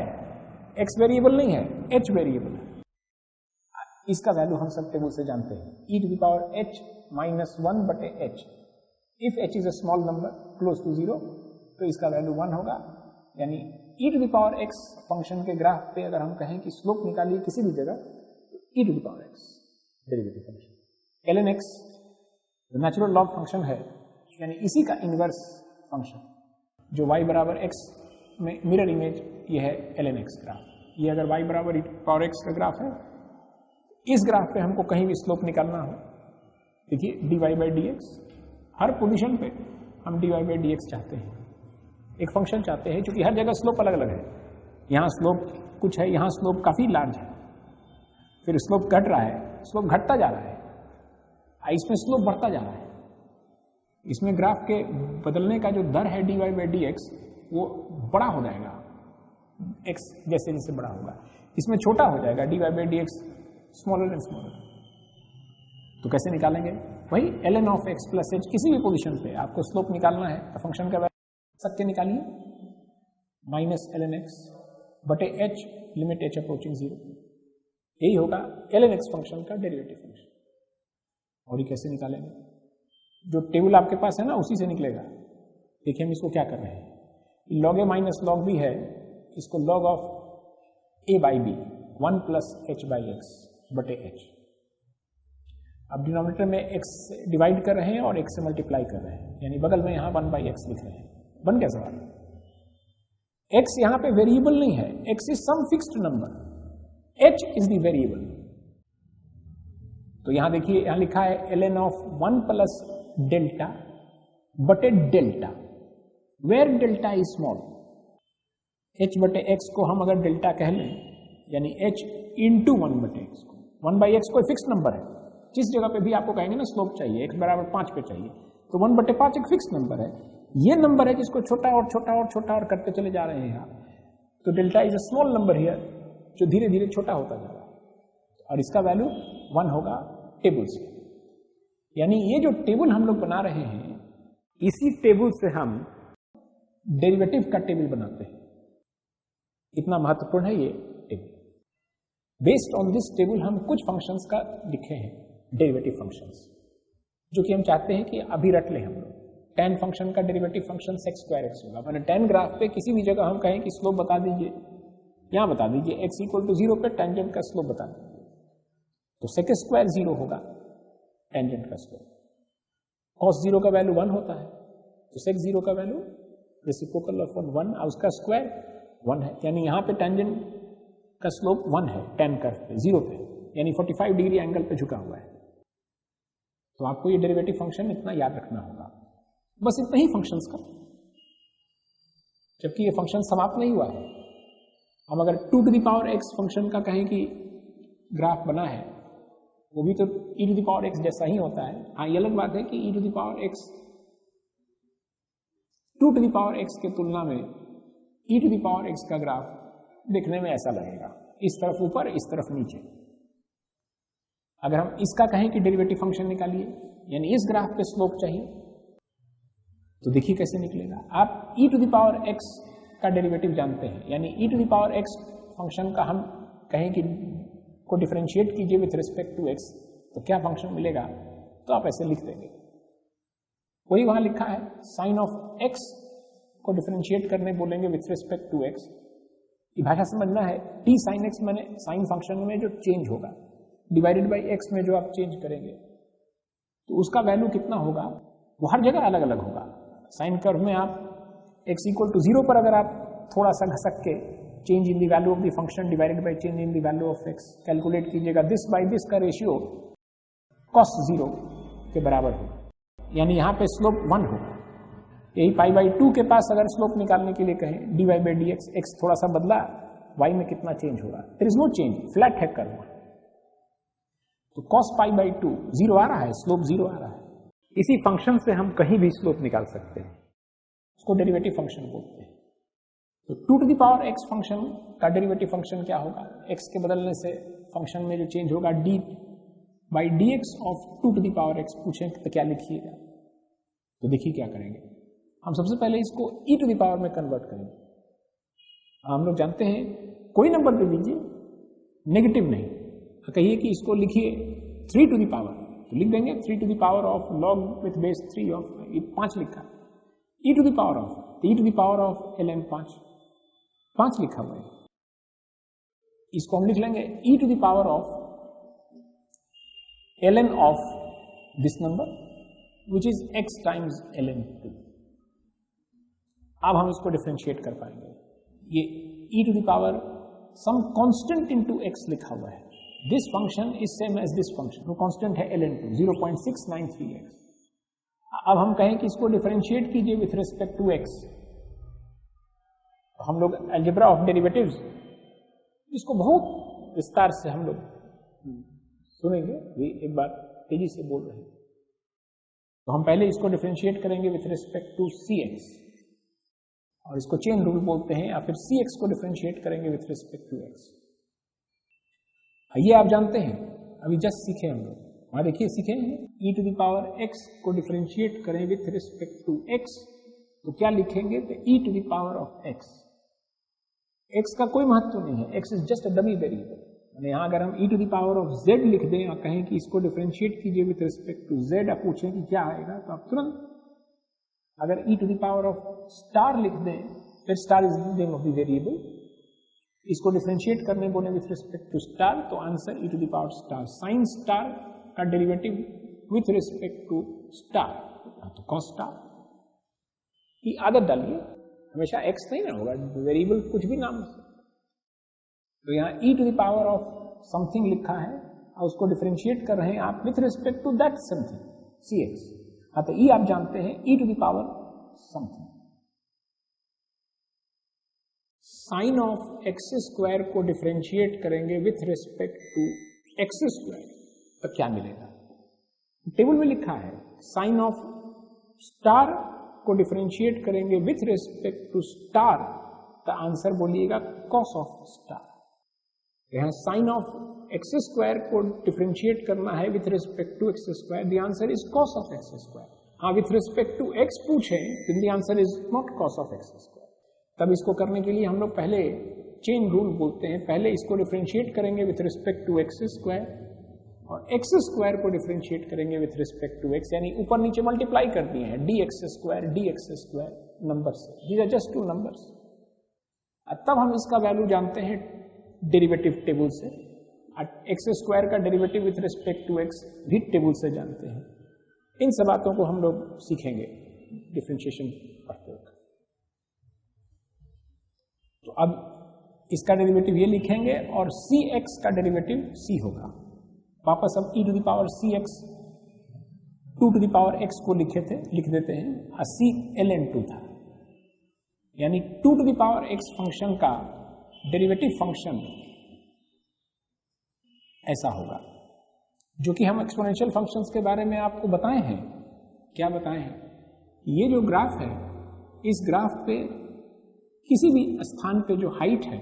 एक्स वेरिएबल नहीं है, एच वेरिएबल है। इसका वैल्यू हम सब टेबल से जानते हैं, e to the power h minus 1 बटे h. If h is a small number close to 0 तो इसका वैल्यू 1 होगा। यानी e to the power x function के ग्राफ पे अगर हम कहें कि स्लोप निकालिए किसी भी जगह, तो e to the power x derivative function ln x natural log function है, यानी इसी का इनवर्स फंक्शन जो y बराबर x में मिरर इमेज ये है ln x ग्राफ। ये अगर y बराबर ई पावर x का ग्राफ है, इस ग्राफ पे हमको कहीं भी स्लोप निकालना हो, देखिए dy by d x, her position पे हम dy बाई डी एक्स चाहते हैं, एक फंक्शन चाहते हैं, क्योंकि हर जगह स्लोप अलग अलग है। यहाँ स्लोप कुछ है, यहाँ स्लोप काफी लार्ज है, फिर स्लोप घट रहा है, स्लोप घटता जा रहा है, इसमें स्लोप बढ़ता जा रहा है। इसमें ग्राफ के बदलने का जो दर है dy बाई डी एक्स वो बड़ा हो जाएगा, x जैसे जैसे बड़ा होगा। इसमें छोटा हो जाएगा dy by d x, smaller and smaller. तो कैसे निकालेंगे? वही ln of x plus h, किसी भी पोजीशन पे आपको स्लोप निकालना है तो फंक्शन का वैल्यू सबके निकालिए, माइनस ln x बटे h, लिमिट h अप्रोचिंग 0, यही होगा ln x फंक्शन का डेरिवेटिव फंक्शन। और ये कैसे निकालेंगे? जो टेबल आपके पास है ना उसी से निकलेगा। देखिए हम इसको क्या कर रहे हैं, log a minus log b है, इसको log of a by b 1 plus h by x बटे एच। अब डिनोमिनेटर में x डिवाइड कर रहे हैं और x से मल्टीप्लाई कर रहे हैं, यानी बगल में यहां 1 बाई एक्स लिख रहे हैं। बन गया सवाल। x यहां पे वेरिएबल नहीं है, x is some fixed number, h is the variable. तो यहां देखिए, यहां लिखा है ln ऑफ 1 प्लस डेल्टा बटे delta, where delta is small. h बटे x को हम अगर डेल्टा कह लें, यानी h इंटू 1 बटे x को, 1 बाई एक्स कोई फिक्स नंबर है, जिस जगह पे भी आपको कहेंगे ना स्लोप चाहिए, x बराबर 5 पे चाहिए, तो 1 बटे 5 एक फिक्स नंबर है। ये नंबर है जिसको छोटा और छोटा और छोटा और करते चले जा रहे हैं यहाँ, तो delta is a small number here, जो धीरे धीरे छोटा होता जा रहा है, और इसका वैल्यू 1 होगा टेबल से। यानी ये जो टेबल हम लोग बना रहे हैं, इसी टेबल से हम डेरिवेटिव का टेबल बनाते हैं। इतना महत्वपूर्ण है ये table. Based on this table हम कुछ फंक्शंस का लिखे हैं, डेरिवेटिव फंक्शंस, जो कि हम चाहते हैं कि अभी रट लें हम लोग। tan फंक्शन का derivative function sec square x होगा। मैंने tan ग्राफ पे किसी भी जगह हम कहें कि स्लोप बता दीजिए, यहां बता दीजिए x इक्वल टू 0 पे टेंजेंट का स्लोप बता दीजिए, तो sec स्क्वायर 0 होगा टेंजेंट का स्लोप। cos 0 का वैल्यू 1 होता है, तो sec 0 का वैल्यू रेसिप्रोकल ऑफ 1, उसका स्क्वायर 1 है, यानी यहाँ पे टेंजेंट का स्लोप 1 है tan कर्व पे 0 पे, यानी 45 डिग्री एंगल पे झुका हुआ है। तो आपको ये डेरिवेटिव फंक्शन इतना याद रखना होगा, बस इतना ही फंक्शंस का, जबकि ये फंक्शन समाप्त नहीं हुआ है। हम अगर 2 to the power x function का कहें कि ग्राफ बना है, वो भी तो e to the power x जैसा ही होता है। हाँ, ये अलग बात है कि e to the power x 2 to the power x के तुलना में e to the power x का ग्राफ देखने में ऐसा लगेगा, इस तरफ ऊपर इस तरफ नीचे। अगर हम इसका कहें कि डेरिवेटिव फंक्शन निकालिए, यानी इस ग्राफ पे स्लोप चाहिए, तो देखिए कैसे निकलेगा। आप e to the power x का डेरिवेटिव जानते हैं, यानी e to the power x function का हम कहें कि को डिफरेंशिएट कीजिए विथ रिस्पेक्ट टू x, तो क्या फंक्शन मिलेगा, तो आप ऐसे लिख देंगे। वही वहां लिखा है, साइन ऑफ x को डिफरेंशिएट करने बोलेंगे विथ रिस्पेक्ट टू x। ये भाषा समझना है, t साइन x माने साइन फंक्शन में जो चेंज होगा, डिवाइडेड बाई x में जो आप चेंज करेंगे, तो उसका वैल्यू कितना होगा, वो हर जगह अलग अलग होगा। साइन कर्व में आप x इक्वल टू 0 पर अगर आप थोड़ा सा घसक के change in the value of the function divided by change in the value of x calculate कीजिएगा, दिस बाय दिस का रेशियो cos 0 के बराबर होगा, यानी यहाँ पे स्लोप 1 होगा। यही पाई बाई 2 के पास अगर स्लोप निकालने के लिए कहें dy बाई डी एक्स थोड़ा सा बदला, y में कितना चेंज होगा, there is no change, flat है कर्व। तो cos पाई बाई 2 0 आ रहा है, स्लोप 0 आ रहा है। इसी फंक्शन से हम कहीं भी स्लोप निकाल सकते हैं, उसको डेरिवेटिव फंक्शन बोलते हैं। तो 2 to the power x function का डेरिवेटिव फंक्शन क्या होगा, x के बदलने से फंक्शन में जो चेंज होगा d by d x of 2 to the power x पूछें तो क्या लिखिएगा, तो देखिए क्या करेंगे। हम सबसे पहले इसको e टू द पावर में कन्वर्ट करेंगे। हम लोग जानते हैं कोई नंबर दे दीजिए, नेगेटिव नहीं, तो कहिए कि इसको लिखिए 3 टू द पावर, तो लिख देंगे 3 to the power of log with base 3 of 5 लिखा, e to the power of e to the power of ln 5 लिखा हुआ है। इसको हम लिख लेंगे e to the power of ln of this number which is x times ln 2। अब हम इसको डिफरेंशिएट कर पाएंगे। ये e to the power some constant into x लिखा हुआ है, this function is same as this function, वो कांस्टेंट है ln 2 0.693x। अब हम कहें कि इसको डिफरेंशिएट कीजिए विथ रिस्पेक्ट टू x, तो हम लोग अलजेब्रा ऑफ डेरिवेटिव्स इसको बहुत विस्तार से हम लोग सुनेंगे, भी एक बार तेजी से बोल रहे हैं। तो हम पहले इसको डिफरेंशिएट करेंगे विथ रिस्पेक्ट टू cx, और इसको चेन रूल बोलते हैं, या फिर cx को डिफरेंशिएट करेंगे विथ रिस्पेक्ट टू x। ये आप जानते हैं, अभी जस्ट सीखे हम लोग, वहां देखिए सीखे हैं e to the power x को डिफरेंशिएट करें विथ रिस्पेक्ट टू x, तो क्या लिखेंगे, तो e to the power of x। x का कोई महत्व नहीं है, x is just a dummy variable. यहाँ अगर हम e to the power of z लिख दें और कहें कि इसको डिफरेंशिएट कीजिए विथ रिस्पेक्ट टू z, आप पूछें कि क्या आएगा, तो आप तुरंत अगर e to the power of star लिख दें, फिर star is the name of the variable, इसको डिफरेंशिएट करने बोले विथ रिस्पेक्ट टू स्टार, तो answer e to the power star. Sine star का derivative with respect to star, तो कॉस स्टार की आदत डालिए, हमेशा x नहीं ना होगा, वेरिएबल कुछ भी नाम से। तो यहाँ e to the power of something लिखा है और उसको डिफरेंशिएट कर रहे हैं आप with respect to that something cx। हाँ, तो e आप जानते हैं e to the power something. Sine of x square को डिफरेंशिएट करेंगे with respect to x square, तो क्या मिलेगा, टेबल में लिखा है साइन ऑफ स्टार को डिफरेंशिएट करेंगे विथ रिस्पेक्ट टू स्टार, तो आंसर बोलिएगा कॉस ऑफ स्टार। यहाँ साइन ऑफ एक्स स्क्वायर को डिफरेंशिएट करना है with respect to x square, the answer is cos of x square. हाँ, विथ रिस्पेक्ट टू एक्स पूछे तो the answer is not cos of x square. तब इसको करने के लिए हम लोग पहले चेन रूल बोलते हैं, पहले इसको डिफरेंशिएट करेंगे with respect to x square और एक्स स्क्वायर को डिफरेंशिएट करेंगे विथ रिस्पेक्ट टू एक्स, यानी ऊपर नीचे मल्टीप्लाई कर दिए हैं डी एक्स स्क्वायर नंबर से, these are just two numbers. तब हम इसका वैल्यू जानते हैं डेरिवेटिव टेबल से, एक्स स्क्वायर का derivative with respect to x भी टेबल से जानते हैं। इन सब बातों को हम लोग सीखेंगे डिफरेंशिएशन पढ़ते वक्त। तो अब इसका डेरिवेटिव ये लिखेंगे और सी एक्स का डेरिवेटिव सी होगा। वापस अब e to the power c x 2 to the power x को लिख देते हैं, और सी ln2 था, यानी 2 to the power x function का डेरिवेटिव फंक्शन ऐसा होगा, जो कि हम एक्सपोनेंशियल फंक्शंस के बारे में आपको बताए हैं। क्या बताए हैं? ये जो ग्राफ है, इस ग्राफ पे किसी भी स्थान पे जो हाइट है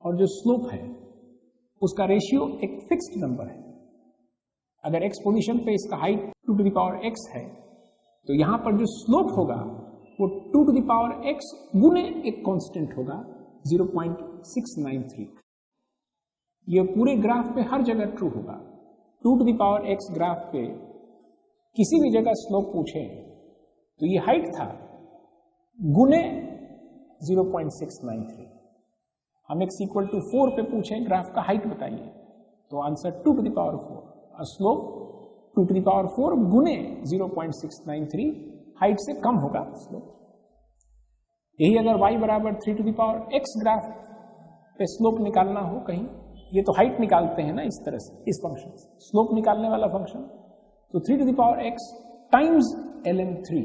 और जो स्लोप है, उसका रेशियो एक फिक्स्ड नंबर है। अगर x पोजीशन पे इसका height 2 to the power x है, तो यहां पर जो स्लोप होगा वो 2 टू द पावर x गुने एक कांस्टेंट होगा 0.693। ये पूरे ग्राफ पे हर जगह ट्रू होगा। 2 to the power x graph पे किसी भी जगह स्लोप पूछे तो ये हाइट था गुने 0.693। हम x इक्वल टू 4 पे पूछे ग्राफ का हाइट बताइए, तो आंसर 2 टू द पावर 4 और स्लोप 2 टू द पावर 4 गुने 0.693, हाइट से कम होगा स्लोप। यही अगर y बराबर 3 to the power x graph पे स्लोप निकालना हो कहीं, ये तो हाइट निकालते हैं ना इस तरह से, इस फंक्शन से स्लोप निकालने वाला फंक्शन, तो 3 to the power x times ln3,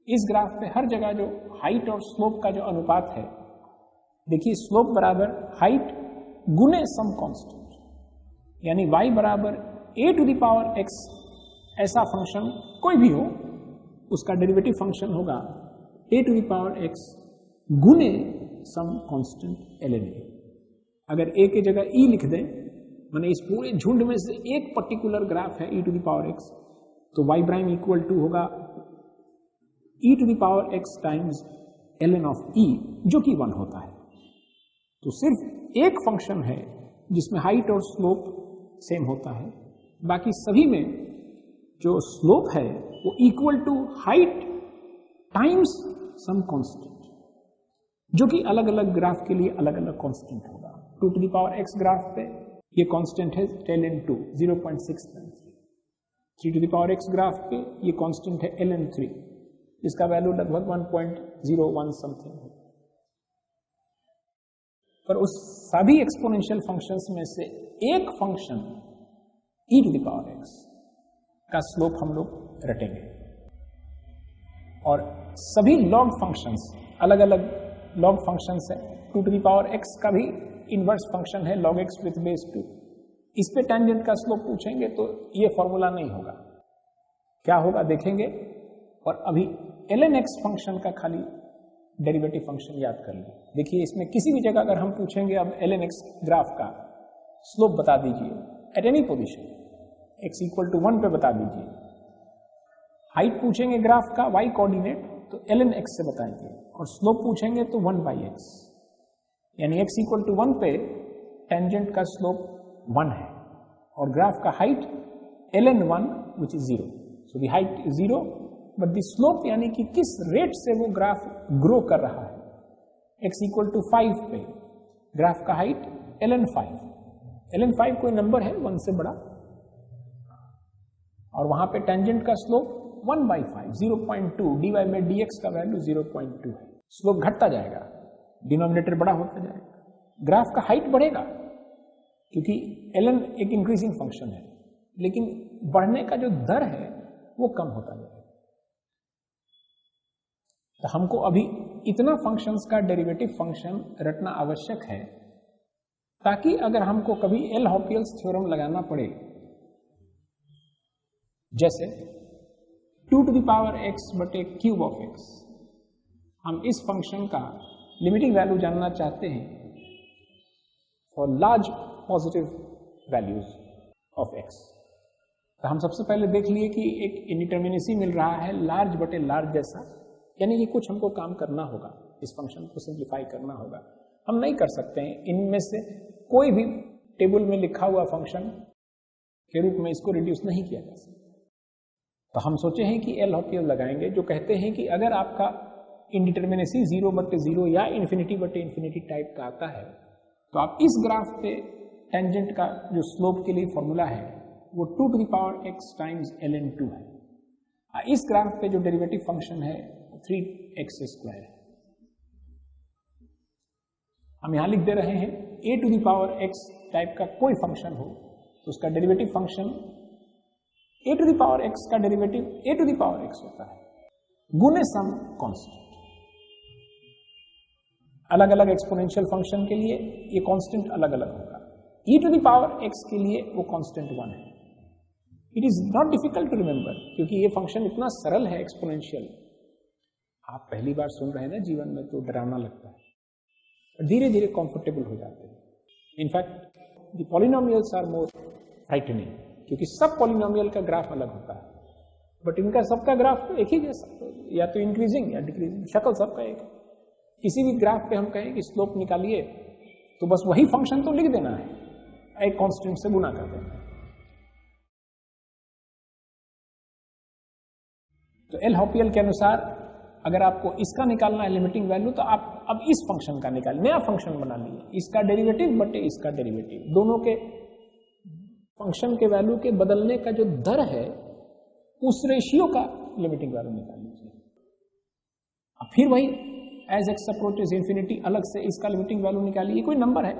इस ग्राफ पे हर जगह जो हाइट और स्लोप का जो अनुपात है, देखिए स्लोप बराबर हाइट गुने सम कांस्टेंट, यानी y बराबर a to the power x ऐसा फंक्शन कोई भी हो, उसका डेरिवेटिव फंक्शन होगा a to the power x गुने सम कांस्टेंट ln a। अगर a के जगह e लिख दें, माने इस पूरे झुंड में से एक पर्टिकुलर ग्राफ है e to the power x, तो y प्राइम इक्वल टू होगा e to the power x times ln of e, जो कि 1 होता है। तो सिर्फ एक फंक्शन है जिसमें हाइट और स्लोप सेम होता है, बाकी सभी में जो स्लोप है वो equal to height times some constant, जो कि अलग अलग ग्राफ के लिए अलग अलग कांस्टेंट होगा। 2 to the power x graph पे ये कांस्टेंट है ln2 0.693, 3 to the power x graph पे ये कांस्टेंट है ln3, इसका वैल्यू लगभग 1.01 समथिंग है। पर उस सभी एक्सपोनेंशियल फंक्शंस में से एक function e to the power x का स्लोप हम लोग रटेंगे, और सभी लॉग फंक्शंस अलग अलग लॉग फंक्शंस है। 2 टू द पावर x का भी इनवर्स फंक्शन है log x विथ बेस 2, इस पे टेंजेंट का स्लोप पूछेंगे तो ये फॉर्मूला नहीं होगा, क्या होगा देखेंगे। और अभी ln x फंक्शन का खाली डेरिवेटिव फंक्शन याद कर लें। देखिए इसमें किसी भी जगह अगर हम पूछेंगे अब ln x ग्राफ का स्लोप बता दीजिए at any position, x equal to 1 पे बता दीजिए। हाइट पूछेंगे ग्राफ का y कोऑर्डिनेट तो ln x से बताएंगे, और स्लोप पूछेंगे तो 1/x, यानी x इक्वल टू 1 पे टेंजेंट का स्लोप 1 है, और ग्राफ का height ln1 which is 0, so the height is 0 but the slope यानी कि किस रेट से वो ग्राफ ग्रो कर रहा है, x इक्वल टू 5 पे ग्राफ का हाइट ln5 कोई नंबर है 1 से बड़ा, और वहां पे टेंजेंट का स्लोप 1/5 0.2 dy बाई dx का वैल्यू 0.2 है। स्लोप घटता जाएगा, डिनोमिनेटर बड़ा होता जाएगा, ग्राफ का हाइट बढ़ेगा क्योंकि ln एक इंक्रीजिंग फंक्शन है, लेकिन बढ़ने का जो दर है वो कम होता जाएगा। तो हमको अभी इतना फंक्शंस का डेरिवेटिव फंक्शन रटना आवश्यक है, ताकि अगर हमको कभी एल हॉपियल्स थ्योरम लगाना पड़े, जैसे 2 टू द पावर x बटे क्यूब ऑफ x, हम इस फंक्शन का लिमिटिंग वैल्यू जानना चाहते हैं for large positive values of x। तो हम सबसे पहले देख लिए कि एक इंडिटर्मिनेसी मिल रहा है लार्ज बटे लार्ज जैसा, यानी कि कुछ हमको काम करना होगा, इस फंक्शन को सिंप्लीफाई करना होगा। हम नहीं कर सकते हैं इनमें से कोई भी टेबल में लिखा हुआ फंक्शन के रूप में इसको रिड्यूस नहीं किया जा सकता। तो हम सोचे हैं कि एल हॉपियल लगाएंगे, जो कहते हैं कि अगर आपका इंडिटर्मिनेसी 0/0 या इन्फिनिटी टाइप का आता है, तो आप इस ग्राफ पे टेंजेंट का जो स्लोप के लिए फॉर्मूला है वो 2 to the power x times ln2 है। इस ग्राफ पे जो डेरिवेटिव फंक्शन है 3x² है। हम यहां लिख दे रहे हैं a to the power x type का कोई फंक्शन हो तो उसका derivative function a to the power x का derivative a to the power x होता है गुने सम कांस्टेंट। अलग अलग एक्सपोनेंशियल फंक्शन के लिए ये कांस्टेंट अलग अलग होगा। e to the power x के लिए वो कांस्टेंट 1 है। It is not difficult to remember, क्योंकि ये फंक्शन इतना सरल है एक्सपोनेंशियल। आप पहली बार सुन रहे हैं ना जीवन में तो डरावना लगता है, धीरे धीरे कंफर्टेबल हो जाते हैं। In fact the polynomials are more frightening, क्योंकि सब पॉलिनोमियल का ग्राफ अलग होता है, बट इनका सबका ग्राफ एक ही जैसा, या तो इंक्रीजिंग या डिक्रीजिंग, शक्ल सबका एक। किसी भी ग्राफ पे हम कहें कि स्लोप निकालिए तो बस वही फंक्शन तो लिख देना है, एक कांस्टेंट से गुना कर देना है। तो एल हॉपियल के अनुसार अगर आपको इसका निकालना है लिमिटिंग वैल्यू, तो आप अब इस फंक्शन का निकाल, नया फंक्शन बना लीजिए, इसका डेरिवेटिव बटे इसका डेरिवेटिव, दोनों के फंक्शन के वैल्यू के बदलने का जो दर है उस रेशियो का लिमिटिंग वैल्यू निकाल लीजिए। अब फिर वही एज एक्स अप्रोचेस इन्फिनिटी अलग से इसका लिमिटिंग वैल्यू निकालिए। ये कोई नंबर है,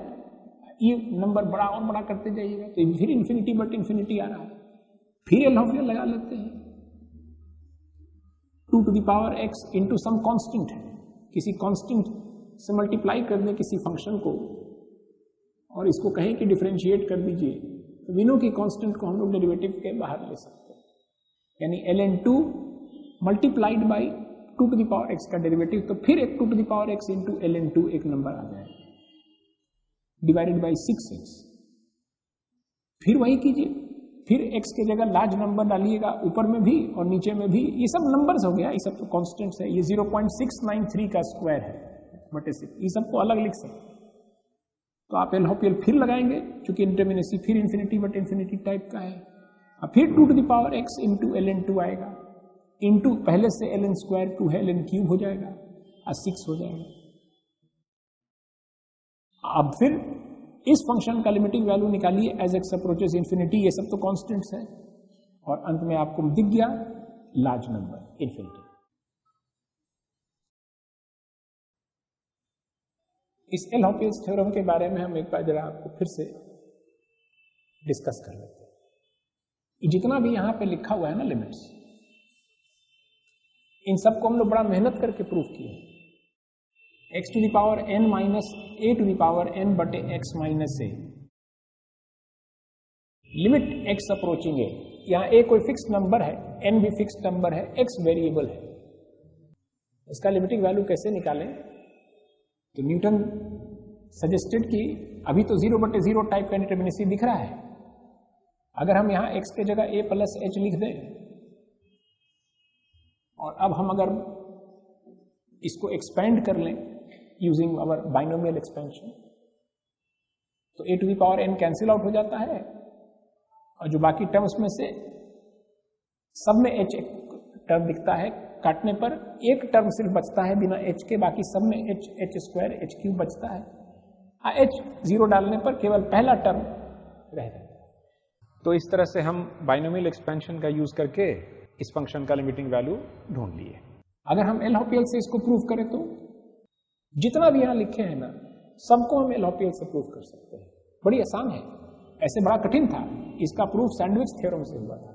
ये नंबर बड़ा और बड़ा करते जाइएगा तो फिर इन्फिनिटी बट इन्फिनिटी आ रहा है। फिर एलहोपियल लगा लेते हैं, 2 to the power x into some constant है, किसी कॉन्स्टेंट से मल्टीप्लाई कर दें किसी फंक्शन को और इसको कहें कि डिफरेंशिएट कर दीजिए, तो वी नो की कॉन्स्टेंट को हम लोग डेरिवेटिव के बाहर ले सकते हैं, यानी ln2 multiplied by 2 to the power x का डेरिवेटिव, तो फिर एक 2 to the power x into ln2 एक नंबर आ जाएगा डिवाइडेड बाई 6x। फिर वही कीजिए, फिर x के जगह लार्ज नंबर डालिएगा ऊपर में भी और नीचे में भी, ये सब नंबर्स हो गया, ये सब तो कॉन्स्टेंट्स है। ये 0.693 का स्क्वायर है बटे 6, ये सबको अलग लिख सकते। तो आप एलहोपियल फिर लगाएंगे, चूंकि इंटरमिनेसी फिर इन्फिनिटी बट इन्फिनिटी टाइप का है, अब फिर 2 to the power x into ln2 आएगा, इंटू पहले से ln स्क्वायर 2 है ln क्यूब हो जाएगा और 6 हो जाएगा। अब फिर इस फंक्शन का लिमिटिंग वैल्यू निकालिए एज एक्स अप्रोचेस इन्फिनिटी, ये सब तो कांस्टेंट्स हैं, और अंत में आपको दिख गया लार्ज नंबर इन्फिनिटी। इस एलहोपियल्स थ्योरम के बारे में हम एक बार जरा आपको फिर से डिस्कस कर लेते हैं। जितना भी यहां पे लिखा हुआ है ना लिमिट्स, इन सबको हम लोग बड़ा मेहनत करके प्रूफ किए। x to the power n minus a to the power n बटे x minus a, limit x approaching a, यहां a कोई फिक्स नंबर है, n भी फिक्स नंबर है, x वेरिएबल है। इसका लिमिटिंग वैल्यू कैसे निकालें? तो न्यूटन सजेस्टेड कि अभी तो 0 बटे 0 टाइप का इंडिटरमिनेसी दिख रहा है, अगर हम यहां x के जगह a प्लस h लिख दें और अब हम अगर इसको एक्सपेंड कर लें यूजिंग आवर बाइनोमियल एक्सपेंशन, तो a to the power n cancel out हो जाता है और जो बाकी टर्म्स में से सब में h टर्म दिखता है, काटने पर एक टर्म सिर्फ बचता है बिना h के, बाकी सब में h स्क्वायर h क्यूब बचता है, h 0 डालने पर केवल पहला टर्म रह जाता है। तो इस तरह से हम बाइनोमियल एक्सपेंशन का यूज करके इस फंक्शन का लिमिटिंग वैल्यू ढूंढ लिए। अगर हम एलहोपियल से इसको प्रूव करें तो जितना भी यहां लिखे हैं ना, सबको हम एलहोपियल से प्रूव कर सकते हैं, बड़ी आसान है, ऐसे बड़ा कठिन था। इसका प्रूफ सैंडविच थ्योरम से हुआ था।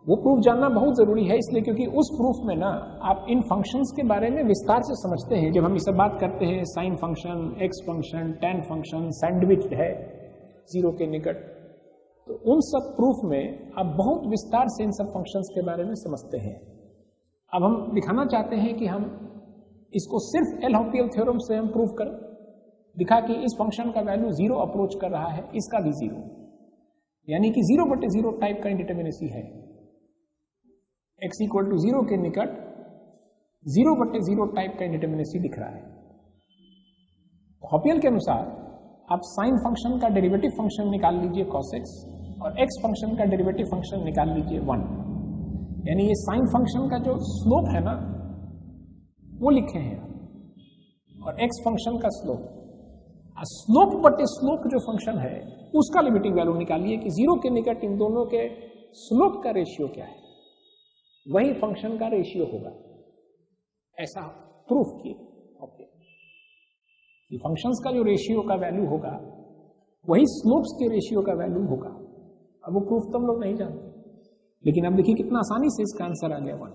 वो प्रूफ जानना बहुत जरूरी है, इसलिए क्योंकि उस प्रूफ में ना आप इन फंक्शंस के बारे में विस्तार से समझते हैं। जब हम इसे बात करते हैं sine function, x function, tan function, sandwich है 0 के निकट, तो उन सब प्रूफ में आप बहुत विस्तार से इन सब फंक्शंस के बारे में समझते हैं। अब हम दिखाना चाहते हैं कि हम इसको सिर्फ एलहोपियल थ्योरम से हम प्रूव करें, दिखा कि इस फंक्शन का वैल्यू 0 अप्रोच कर रहा है, इसका भी 0, यानी कि 0 बटे 0 टाइप का इंडिटरमिनेसी है। x इक्वल टू 0 के निकट 0 बटे 0 टाइप का इंडिटरमिनेसी दिख रहा है। हॉपियल के अनुसार आप साइन फंक्शन का डेरिवेटिव फंक्शन निकाल लीजिए cos x और x फंक्शन का डेरिवेटिव फंक्शन निकाल लीजिए 1, यानी ये साइन फंक्शन का जो स्लोप है ना वो लिखे हैं, और x फंक्शन का स्लोप, स्लोप बटे स्लोप जो फंक्शन है उसका लिमिटिंग वैल्यू निकालिए कि 0 के निकट इन दोनों के स्लोप का रेशियो क्या है, वही फंक्शन का रेशियो होगा, ऐसा प्रूफ किए। फंक्शंस का जो रेशियो का वैल्यू होगा वही स्लोप्स के रेशियो का वैल्यू होगा। अब वो प्रूफ तो हम लोग नहीं जानते, लेकिन अब देखिए कितना आसानी से इसका आंसर आ गया 1।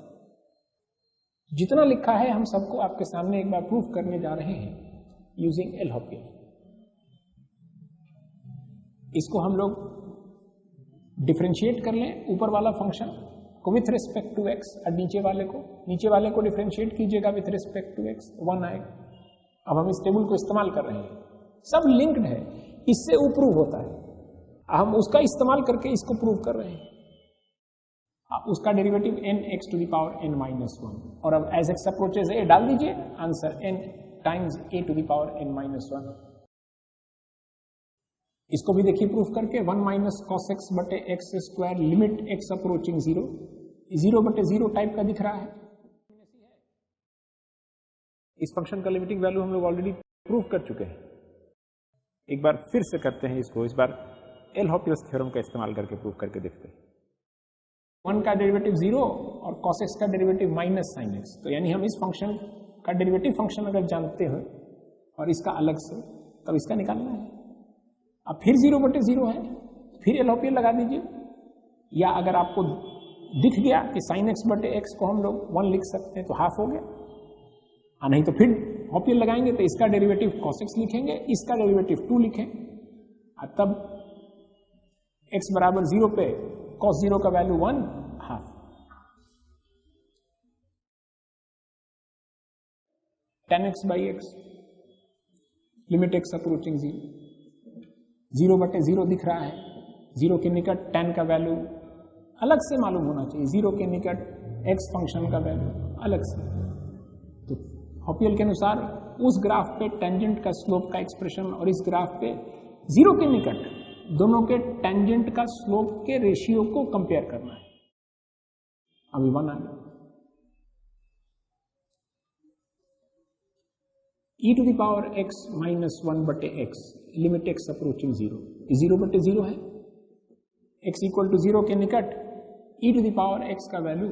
जितना लिखा है हम सबको आपके सामने एक बार प्रूफ करने जा रहे हैं यूजिंग एलहोपियल। इसको हम लोग डिफरेंशिएट कर लें, ऊपर वाला फंक्शन को विथ रिस्पेक्ट टू एक्स और नीचे वाले को डिफरेंशिएट कीजिएगा विथ रिस्पेक्ट टू एक्स, 1 आएगा। अब हम इस टेबल को इस्तेमाल कर रहे हैं, सब लिंक्ड है, इससे वो प्रूव होता है, हम उसका इस्तेमाल करके इसको प्रूव कर रहे हैं। उसका derivative n x to the power n minus 1, और अब एज एक्स अप्रोचेस a डाल दीजिए, answer n times a to the power n minus 1। इसको भी देखिए प्रूफ करके 1 माइनस कॉस एक्स बटे x square limit x approaching 0, 0 बटे 0 टाइप का दिख रहा है। इस फंक्शन का लिमिटिंग वैल्यू हम लोग ऑलरेडी प्रूफ कर चुके हैं, एक बार फिर से करते हैं इसको, इस बार एलहोपियल्स थ्योरम का इस्तेमाल करके प्रूफ करके देखते हैं। 1 का डेरिवेटिव 0 और cos x का डेरिवेटिव माइनस sin x, तो यानी हम इस फंक्शन का डेरिवेटिव फंक्शन अगर जानते हो और इसका अलग से, तब इसका निकालना है। अब फिर 0/0 है, फिर एलहोपियल लगा दीजिए, या अगर आपको दिख गया कि sin x/x को हम लोग 1 लिख सकते हैं तो हाफ हो गया, नहीं तो फिर होपियल लगाएंगे तो इसका डेरिवेटिव cos x लिखेंगे, इसका डेरिवेटिव 2 लिखें, तब x बराबर 0 पे cos 0 का value 1 half. tan x/x limit x approaching 0/0 दिख रहा है, 0 के निकट tan का वैल्यू अलग से मालूम होना चाहिए, 0 के निकट x फंक्शन का वैल्यू अलग से। तो होपियल के अनुसार उस ग्राफ पे टेंजेंट का स्लोप का एक्सप्रेशन और इस ग्राफ पे 0 के निकट दोनों के टेंजेंट का स्लोप के रेशियो को कंपेयर करना है। अभी 1 आ गया, e to the power x minus 1/x limit x approaching 0, 0/0 है, x इक्वल टू 0 के निकट e to the power x का वैल्यू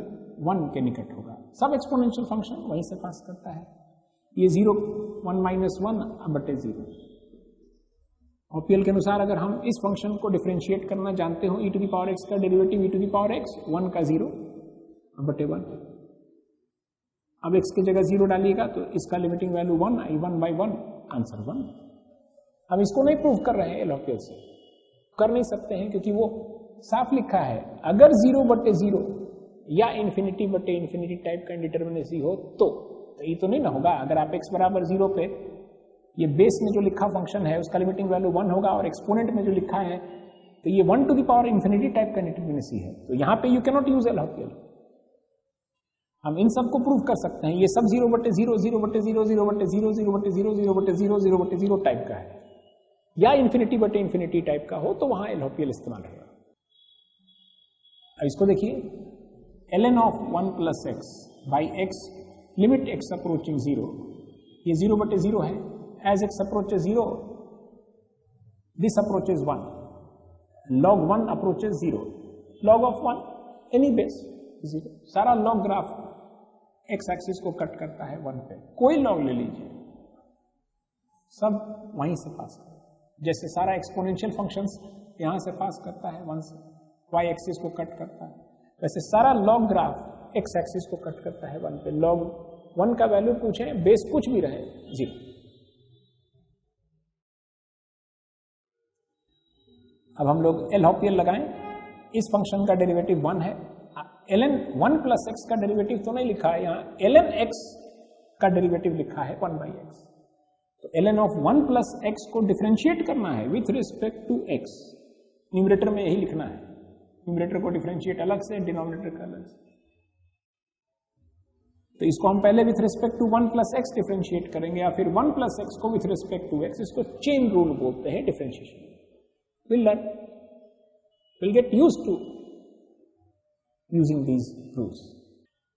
1 के निकट होगा। सब एक्सपोनेंशियल फंक्शन वहीं से पास करता है, ये 0 1 माइनस 1/0। होपियल के अनुसार अगर हम इस फंक्शन को डिफरेंशिएट करना जानते हो, e to the power x का derivative e to the power x 1 का 0/1, अब x की जगह 0 डालिएगा तो इसका लिमिटिंग वैल्यू 1 आई, 1/1 आंसर 1। हम इसको नहीं प्रूव कर रहे हैं एलहोपियल से, कर नहीं सकते हैं क्योंकि वो साफ लिखा है, अगर 0/0 या इन्फिनिटी टाइप का इंडिटरमिनेसी हो तो ये तो नहीं ना होगा। अगर आप x बराबर 0 पे ये बेस में जो लिखा फंक्शन है उसका लिमिटिंग वैल्यू 1 होगा और एक्सपोनेंट में जो लिखा है तो ये 1 to the power infinity type का इंडिटरमिनेसी है, तो यहां पे you can not use L'Hopital. हम इन सबको प्रूव कर सकते हैं, ये सब 0/0 0/0 0/0 0/0 0/0 0/0 टाइप का है, या इन्फिनिटी टाइप का हो तो वहां एलहोपियल इस्तेमाल होगा। अब इसको देखिए, ln of 1 plus x by x limit x approaching 0, ये 0/0 है, as x approaches 0 this approaches 1, log 1 approaches 0, log of 1 any base 0, सारा log ग्राफ x एक्सिस को कट करता है 1 पे, कोई log ले लीजिए सब वहीं से पास करता है, जैसे सारा एक्सपोनेंशियल फंक्शंस यहां से पास करता है 1 से, y एक्सिस को कट करता है, वैसे सारा log ग्राफ x एक्सिस को कट करता है 1 पे। log 1 का वैल्यू पूछे, बेस कुछ भी रहे 0। अब हम लोग एलहोपियल लगाएं, इस फंक्शन का डेरिवेटिव 1 है, ln 1 प्लस x का डेरिवेटिव तो नहीं लिखा है, यहाँ ln x का डेरिवेटिव लिखा है 1/x, तो ln ऑफ 1 प्लस x को डिफरेंशिएट करना है with respect to x, numerator में यही लिखना है, न्यूमरेटर को डिफरेंशिएट अलग से, डिनोमिनेटर का अलग से, तो इसको हम पहले with respect to 1 plus x differentiate करेंगे या फिर 1 प्लस x को विथ रिस्पेक्ट टू x, इसको चेन रूल बोलते हैं differentiation. Will learn, will get used to using these rules.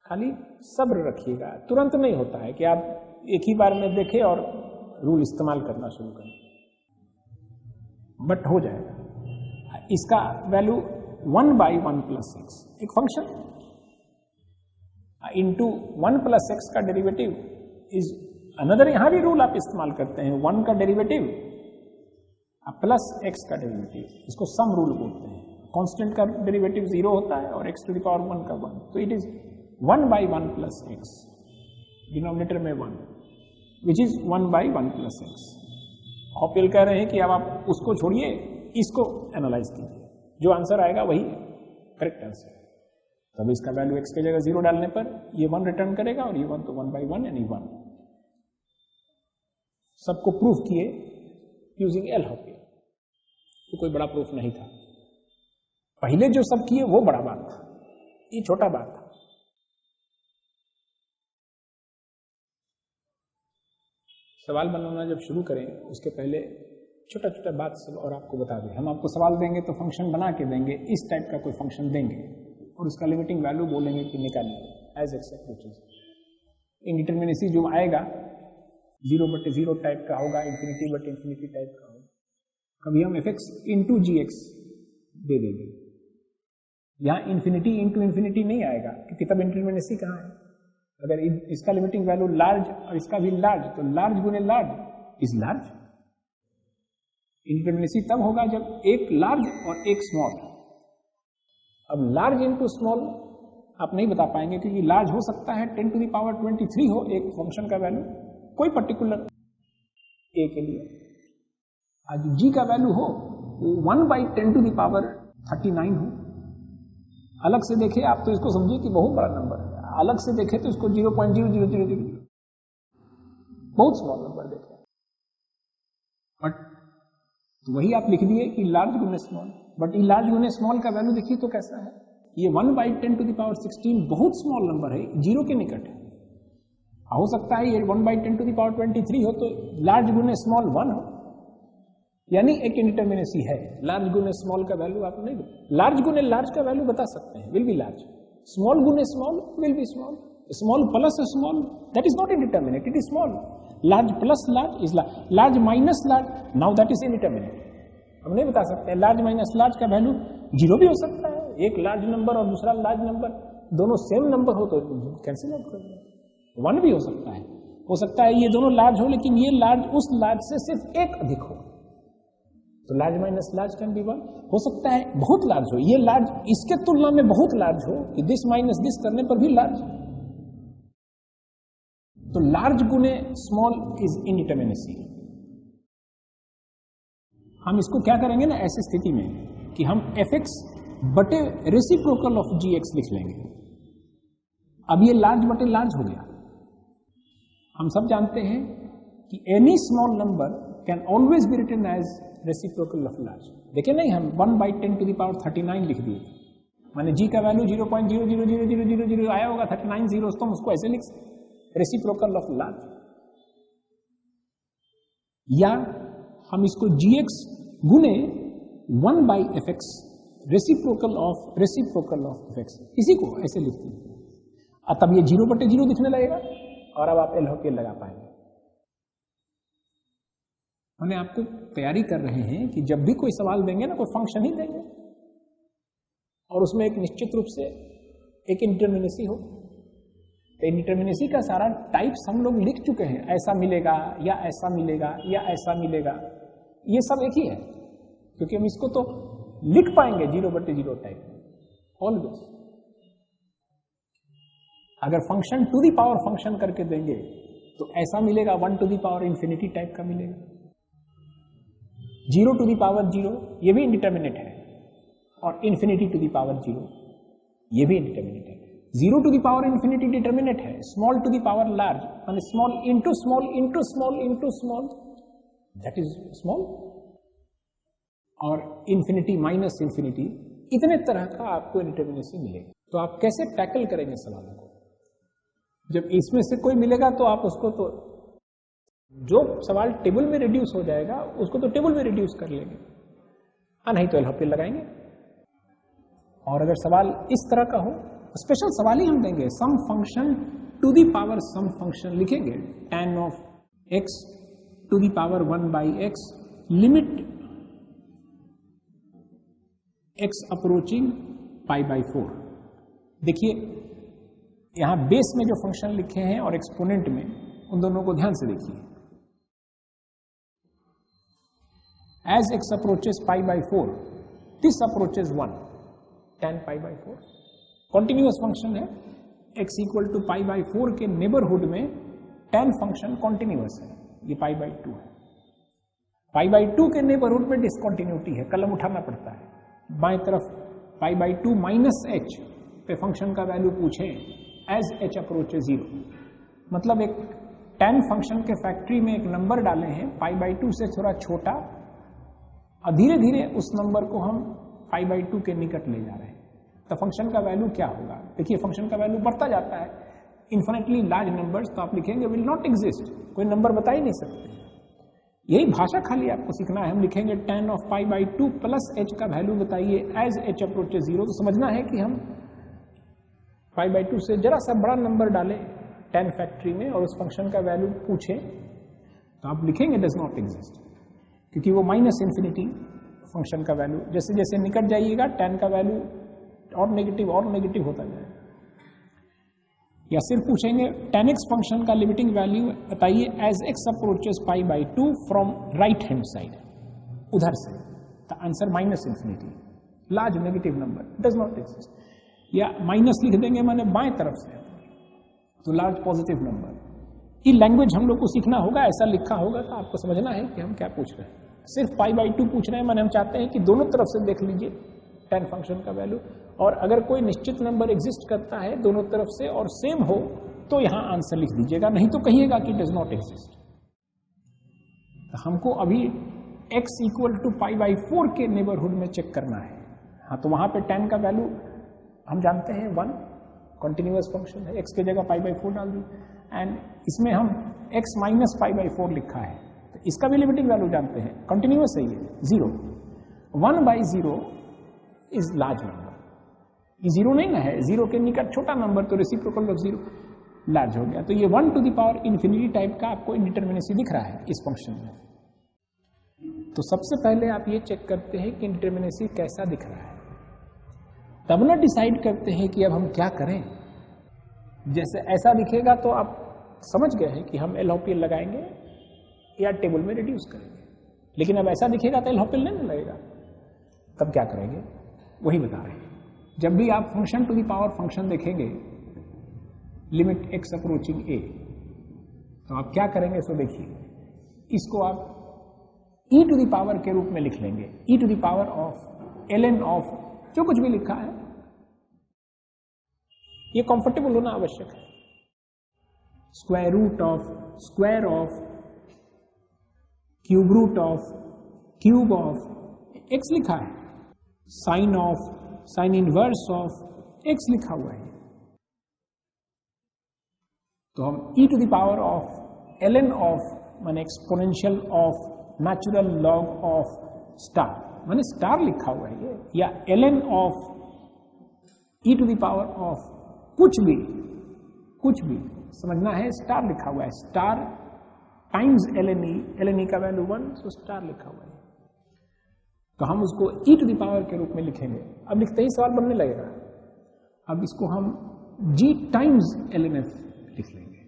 खाली सब्र रखिएगा, तुरंत नहीं होता है कि आप एक ही बार में देखें और रूल इस्तेमाल करना शुरू करें, बट हो जाएगा। इसका वैल्यू 1/1 प्लस x, एक फंक्शन इंटू 1 प्लस x का डेरिवेटिव इज अनदर, यहां भी रूल आप इस्तेमाल करते हैं, 1 का डेरिवेटिव प्लस x का डेरिवेटिव, इसको सम रूल बोलते हैं। कांस्टेंट का डेरिवेटिव 0 होता है और x टू द पावर 1 का 1, तो it is 1/1 plus x, denominator में 1, विच इज 1/1 प्लस x। होपियल कह रहे हैं कि अब आप उसको छोड़िए, इसको एनालाइज कीजिए, जो आंसर आएगा वही करेक्ट आंसर है। तब इसका वैल्यू x की जगह 0 डालने पर ये 1 रिटर्न करेगा और ये 1 तो 1/1 यानी 1। सबको प्रूफ किए यूजिंग एलहोपियल, तो कोई बड़ा प्रूफ नहीं था, पहले जो सब किए वो बड़ा बात था, ये छोटा बात था। सवाल बनाना जब शुरू करें उसके पहले छोटा छोटा बात सब और आपको बता दें। हम आपको सवाल देंगे तो फंक्शन बना के देंगे, इस टाइप का कोई फंक्शन देंगे और उसका लिमिटिंग वैल्यू बोलेंगे कि निकालिए एज एक्स अप्रोचेस। इंडिटरमिनेसी जो आएगा 0/0 टाइप का होगा, इन्फिनिटी टाइप का होगा। कभी हम एफ एक्स इंटू जी एक्स दे देंगे, यहाँ इन्फिनिटी इंटू इन्फिनिटी नहीं आएगा, क्योंकि तब इंडिटरमिनेसी कहाँ है? अगर इसका लिमिटिंग वैल्यू लार्ज और इसका भी लार्ज, तो लार्ज गुने लार्ज इज लार्ज। इंडिटरमिनेसी तब होगा जब एक लार्ज और एक स्मॉल। अब लार्ज इंटू स्मॉल आप नहीं बता पाएंगे, क्योंकि लार्ज हो सकता है 10 to the power 23 हो एक फंक्शन का वैल्यू कोई पर्टिकुलर ए के लिए, आज जी का वैल्यू हो 1/10 to the power 39 हो। अलग से देखे आप तो इसको समझिए कि बहुत बड़ा नंबर है, अलग से देखे तो इसको 0.0000 बहुत स्मॉल नंबर देखे, बट तो वही आप लिख दिए कि लार्ज गुने स्मॉल। बट ये लार्ज गुने स्मॉल का वैल्यू देखिए तो कैसा है, ये 1/10 to the power 16 बहुत स्मॉल नंबर है, जीरो के निकट है। हो सकता है ये 1/10 to the power 23 हो तो लार्ज गुने स्मॉल 1 हो, यानी एक इंडिटरमिनेसी है। लार्ज गुने स्मॉल का वैल्यू आप नहीं, लार्ज गुने लार्ज का वैल्यू बता सकते हैं, विल बी लार्ज। स्मॉल गुने small will be small. Small plus small that is not indeterminate, it is small. Large plus large is large, large minus large, now that is indeterminate. हम नहीं बता सकते लार्ज माइनस लार्ज का वैल्यू जीरो भी हो सकता है, एक लार्ज नंबर और दूसरा लार्ज नंबर दोनों सेम नंबर हो तो कैंसिल आउट कर दो। 1 भी हो सकता है ये दोनों लार्ज हो लेकिन ये लार्ज उस लार्ज से सिर्फ एक अधिक हो, तो large minus large can be 1। हो सकता है बहुत लार्ज हो, ये लार्ज इसके तुलना में बहुत लार्ज हो कि दिस माइनस दिस करने पर भी लार्ज। तो लार्ज गुने स्मॉल इज इंडिटरमिनेसी। हम इसको क्या करेंगे ना ऐसी स्थिति में कि हम fx बटे रेसिप्रोकल ऑफ gx लिख लेंगे। अब ये लार्ज बटे लार्ज हो गया। हम सब जानते हैं कि any small number can always be written as reciprocal of large. देखिए नहीं, हम 1/10 to the power 39 लिख दिए, माने g का वैल्यू 0.000000 आया होगा, 39 zeros, तो हम उसको ऐसे लिख रेसिप्रोकल ऑफ लार्ज। या हम इसको gx गुने 1/fx रेसिप्रोकल ऑफ fx, इसी को ऐसे लिखते हैं। तब ये 0/0 दिखने लगेगा और अब आप एल लगा पाएंगे। हमने आपको तैयारी कर रहे हैं कि जब भी कोई सवाल देंगे ना, कोई फंक्शन ही देंगे और उसमें एक निश्चित रूप से एक इंडिटरमिनेसी हो, तो इंडिटरमिनेसी का सारा टाइप्स हम लोग लिख चुके हैं, ऐसा मिलेगा या ऐसा मिलेगा या ऐसा मिलेगा, ये सब एक ही है, क्योंकि हम इसको तो लिख पाएंगे 0/0 टाइप ऑलवेज। अगर function to the power function करके देंगे तो ऐसा मिलेगा, 1 to the power infinity type का मिलेगा। 0 to the power 0 ये भी इंडिटरमिनेट है, और infinity to the power 0 ये भी इंडिटरमिनेट है। 0 to the power infinity determinate है, small to the power large माने small into small into small into small that is small, और इंफिनिटी माइनस इंफिनिटी, इतने तरह का आपको इंडिटरमिनेसी मिलेगा। तो आप कैसे टैकल करेंगे सवालों को? जब इसमें से कोई मिलेगा तो आप उसको, तो जो सवाल टेबल में रिड्यूस हो जाएगा उसको तो टेबल में रिड्यूस कर लेंगे, नहीं तो एल लगाएंगे। और अगर सवाल इस तरह का हो, स्पेशल सवाल ही हम देंगे, some function to the power some function लिखेंगे, tan of x to the power 1/x limit x approaching π/4। देखिए यहां बेस में जो फंक्शन लिखे हैं और एक्सपोनेंट में, उन दोनों को ध्यान से देखिए। as x approaches π/4 this approaches 1 tan π/4 continuous function है। x इक्वल टू π/4 के नेबरहुड में tan फंक्शन कॉन्टिन्यूअस है, ये π/2 है। π/2 के नेबरहुड में डिसकॉन्टिन्यूटी है, कलम उठाना पड़ता है। बाएं तरफ π/2 माइनस h पे फंक्शन का वैल्यू पूछे एज h अप्रोचेस 0, मतलब एक tan फंक्शन के फैक्ट्री में एक नंबर डाले हैं π/2 से थोड़ा छोटा, और धीरे धीरे उस नंबर को हम π/2 के निकट ले जा रहे हैं, तो फंक्शन का वैल्यू क्या होगा? देखिए फंक्शन का वैल्यू बढ़ता जाता है, इन्फिनिटली लार्ज नंबर्स, तो आप लिखेंगे विल नॉट एग्जिस्ट, कोई नंबर बता ही नहीं सकते। यही भाषा खाली आपको सीखना है। हम लिखेंगे tan ऑफ π/2 प्लस h का वैल्यू बताइए एज h अप्रोचेस 0, तो समझना है कि हम π/2 से जरा सा बड़ा नंबर डालें tan फैक्ट्री में और उस फंक्शन का वैल्यू पूछे, तो आप लिखेंगे डज नॉट एग्जिस्ट, क्योंकि वो माइनस इंफिनिटी फंक्शन का वैल्यू, जैसे जैसे निकट जाइएगा tan का वैल्यू और नेगेटिव होता जाएगा। या सिर्फ पूछेंगे tan x फंक्शन का लिमिटिंग वैल्यू बताइए as x approaches pi by 2 from right hand side, उधर से। The answer -∞, large negative number does not exist. या माइनस लिख देंगे माने बाएं तरफ से, तो लार्ज पॉजिटिव नंबर। ये लैंग्वेज हम लोग को सीखना होगा, ऐसा लिखा होगा तो आपको समझना है कि हम क्या पूछ रहे हैं। सिर्फ पाई बाई 2 पूछ रहे हैं माने हम चाहते हैं कि दोनों तरफ से देख लीजिए tan फंक्शन का वैल्यू, और अगर कोई निश्चित नंबर एग्जिस्ट करता है दोनों तरफ से और सेम हो तो यहां आंसर लिख दीजिएगा, नहीं तो कहिएगा कि डज नॉट एग्जिस्ट। हमको अभी x equal to pi by 4 के नेबरहुड में चेक करना है। हाँ, तो वहां पे tan का वैल्यू हम जानते हैं 1, कॉन्टिन्यूअस फंक्शन है, x की जगह पाई बाई 4 डाल दी, एंड इसमें हम x माइनस पाई बाई 4 लिखा है, तो इसका भी लिमिटिंग वैल्यू जानते हैं, कंटिन्यूअस है ये 0। 1 बाई 0 इज लार्ज नंबर, ये 0 नहीं ना है, 0 के निकट छोटा नंबर, तो रेसिप्रोकल ऑफ 0 लार्ज हो गया। तो ये 1 to the power infinity type का आपको इंडिटरमिनेसी दिख रहा है इस फंक्शन में। तो सबसे पहले आप ये चेक करते हैं कि इंडिटरमिनेसी कैसा दिख रहा है, तब ना डिसाइड करते हैं कि अब हम क्या करें। जैसे ऐसा दिखेगा तो आप समझ गए हैं कि हम LHOPL लगाएंगे या टेबल में रिड्यूस करेंगे, लेकिन अब ऐसा दिखेगा तो LHOPL नहीं लगेगा, तब क्या करेंगे वही बता रहे हैं। जब भी आप function to the power function देखेंगे लिमिट x अप्रोचिंग a, तो आप क्या करेंगे सो देखिए, इसको आप e टू द पावर के रूप में लिख लेंगे, e to the power of ln ऑफ जो कुछ भी लिखा है, ये कंफर्टेबल होना आवश्यक है। Square root of square of cube root of cube of x लिखा है, sine of sine inverse of x लिखा हुआ है। तो हम e to the power of ln of माने exponential of natural log of star, माने स्टार लिखा हुआ है ये, या ln of e to the power of कुछ भी समझना है, स्टार लिखा हुआ है, स्टार टाइम्स ln e का वैल्यू 1, तो स्टार लिखा हुआ है, तो हम उसको e टू द पावर के रूप में लिखेंगे। अब लिखते ही सवाल बनने लगेगा, अब इसको हम g टाइम्स ln f लिख लेंगे।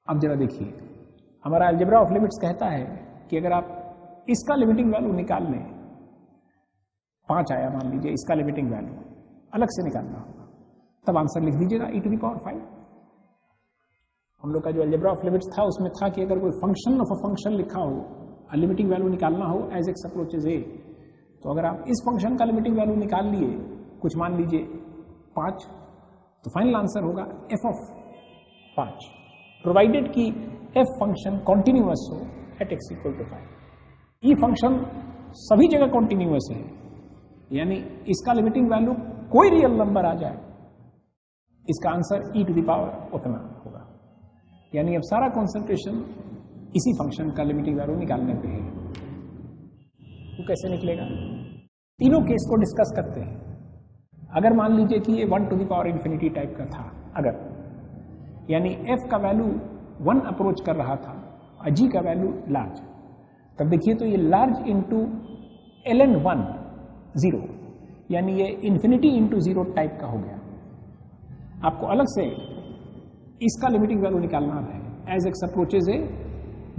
अब जरा देखिए, हमारा अलजेब्रा ऑफ लिमिट्स कहता है कि अगर आप इसका लिमिटिंग वैल्यू निकाल लें, 5 आया मान लीजिए, इसका लिमिटिंग वैल्यू अलग से निकालना होगा, तब आंसर लिख दीजिएगा e टू द पावर 5। हम लोग का जो अलजेब्रा ऑफ लिमिट्स था उसमें था कि अगर कोई फंक्शन ऑफ अ फंक्शन लिखा हो, लिमिटिंग वैल्यू निकालना हो एज x अप्रोचेज a, तो अगर आप इस फंक्शन का लिमिटिंग वैल्यू निकाल लिए, कुछ मान लीजिए 5, तो फाइनल आंसर होगा f ऑफ 5, प्रोवाइडेड कि f फंक्शन कॉन्टिन्यूअस हो एट x इक्वल टू 5। ये फंक्शन सभी जगह कॉन्टिन्यूअस है, यानी इसका लिमिटिंग वैल्यू कोई रियल नंबर आ जाए, इसका answer e to the power उतना होगा। यानी अब सारा कॉन्सेंट्रेशन इसी फंक्शन का लिमिटिंग वैल्यू निकालने पे है। तो कैसे निकलेगा, तीनों केस को डिस्कस करते हैं। अगर मान लीजिए कि ये 1 to the power infinity type का था, अगर यानी f का वैल्यू 1 अप्रोच कर रहा था और g का वैल्यू लार्ज, तब देखिए तो ये लार्ज इंटू ln 1 0, यानी ये इन्फिनिटी इंटू 0 टाइप का हो गया। आपको अलग से इसका लिमिटिंग वैल्यू निकालना है, एज x अप्रोचेज ए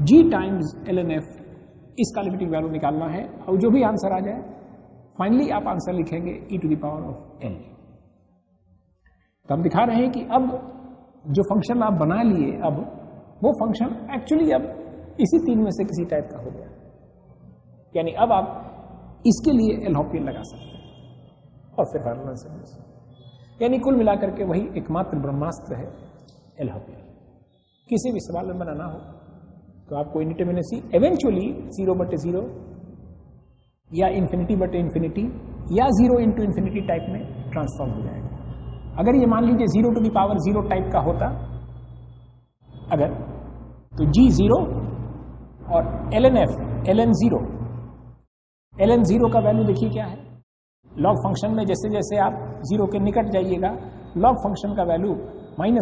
g टाइम्स ln f, इसका लिमिटिंग वैल्यू निकालना है, और जो भी आंसर आ जाए फाइनली आप आंसर लिखेंगे e to the power of n। तो हम दिखा रहे हैं कि अब जो फंक्शन आप बना लिए, अब वो फंक्शन एक्चुअली अब इसी 3 में से किसी टाइप का हो गया, यानी अब आप इसके लिए LHOPL लगा सकते हैं और फिर फाइनल आंसर, यानी कुल मिलाकर के वही एकमात्र ब्रह्मास्त्र है LHOPL। किसी भी सवाल में बनाना हो तो आपको इंडिटरमिनेसी एवेंचुअली 0/0 या इन्फिनिटी या 0 इंटू इन्फिनिटी टाइप में ट्रांसफॉर्म हो जाएगा। अगर ये मान लीजिए 0 टू द पावर 0 टाइप का होता अगर, तो g 0 और ln f ln 0 का वैल्यू देखिए क्या है, लॉग फंक्शन में जैसे जैसे आप 0 के निकट जाइएगा लॉग फंक्शन का वैल्यू -∞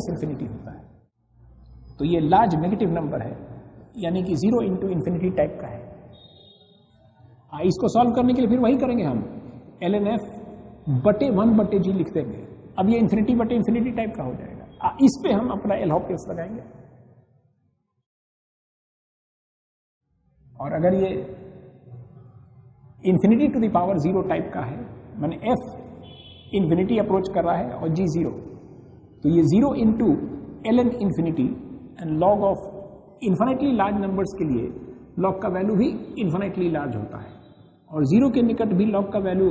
होता है, तो ये लार्ज नेगेटिव नंबर है, यानी कि 0 इंटू इन्फिनिटी टाइप का है। इसको सॉल्व करने के लिए फिर वही करेंगे हम, ln f बटे 1/g लिख देंगे। अब ये इन्फिनिटी बटे इन्फिनिटी टाइप का हो जाएगा। इस पे हम अपना एल हॉपिटल्स लगाएंगे। और अगर ये infinity to the power 0 type का है, माने f इन्फिनिटी अप्रोच कर रहा है और g 0, तो ये 0 into ln infinity and log of infinitely large numbers के लिए लॉग का वैल्यू भी इन्फिनिटली लार्ज होता है, और 0 के निकट भी लॉग का वैल्यू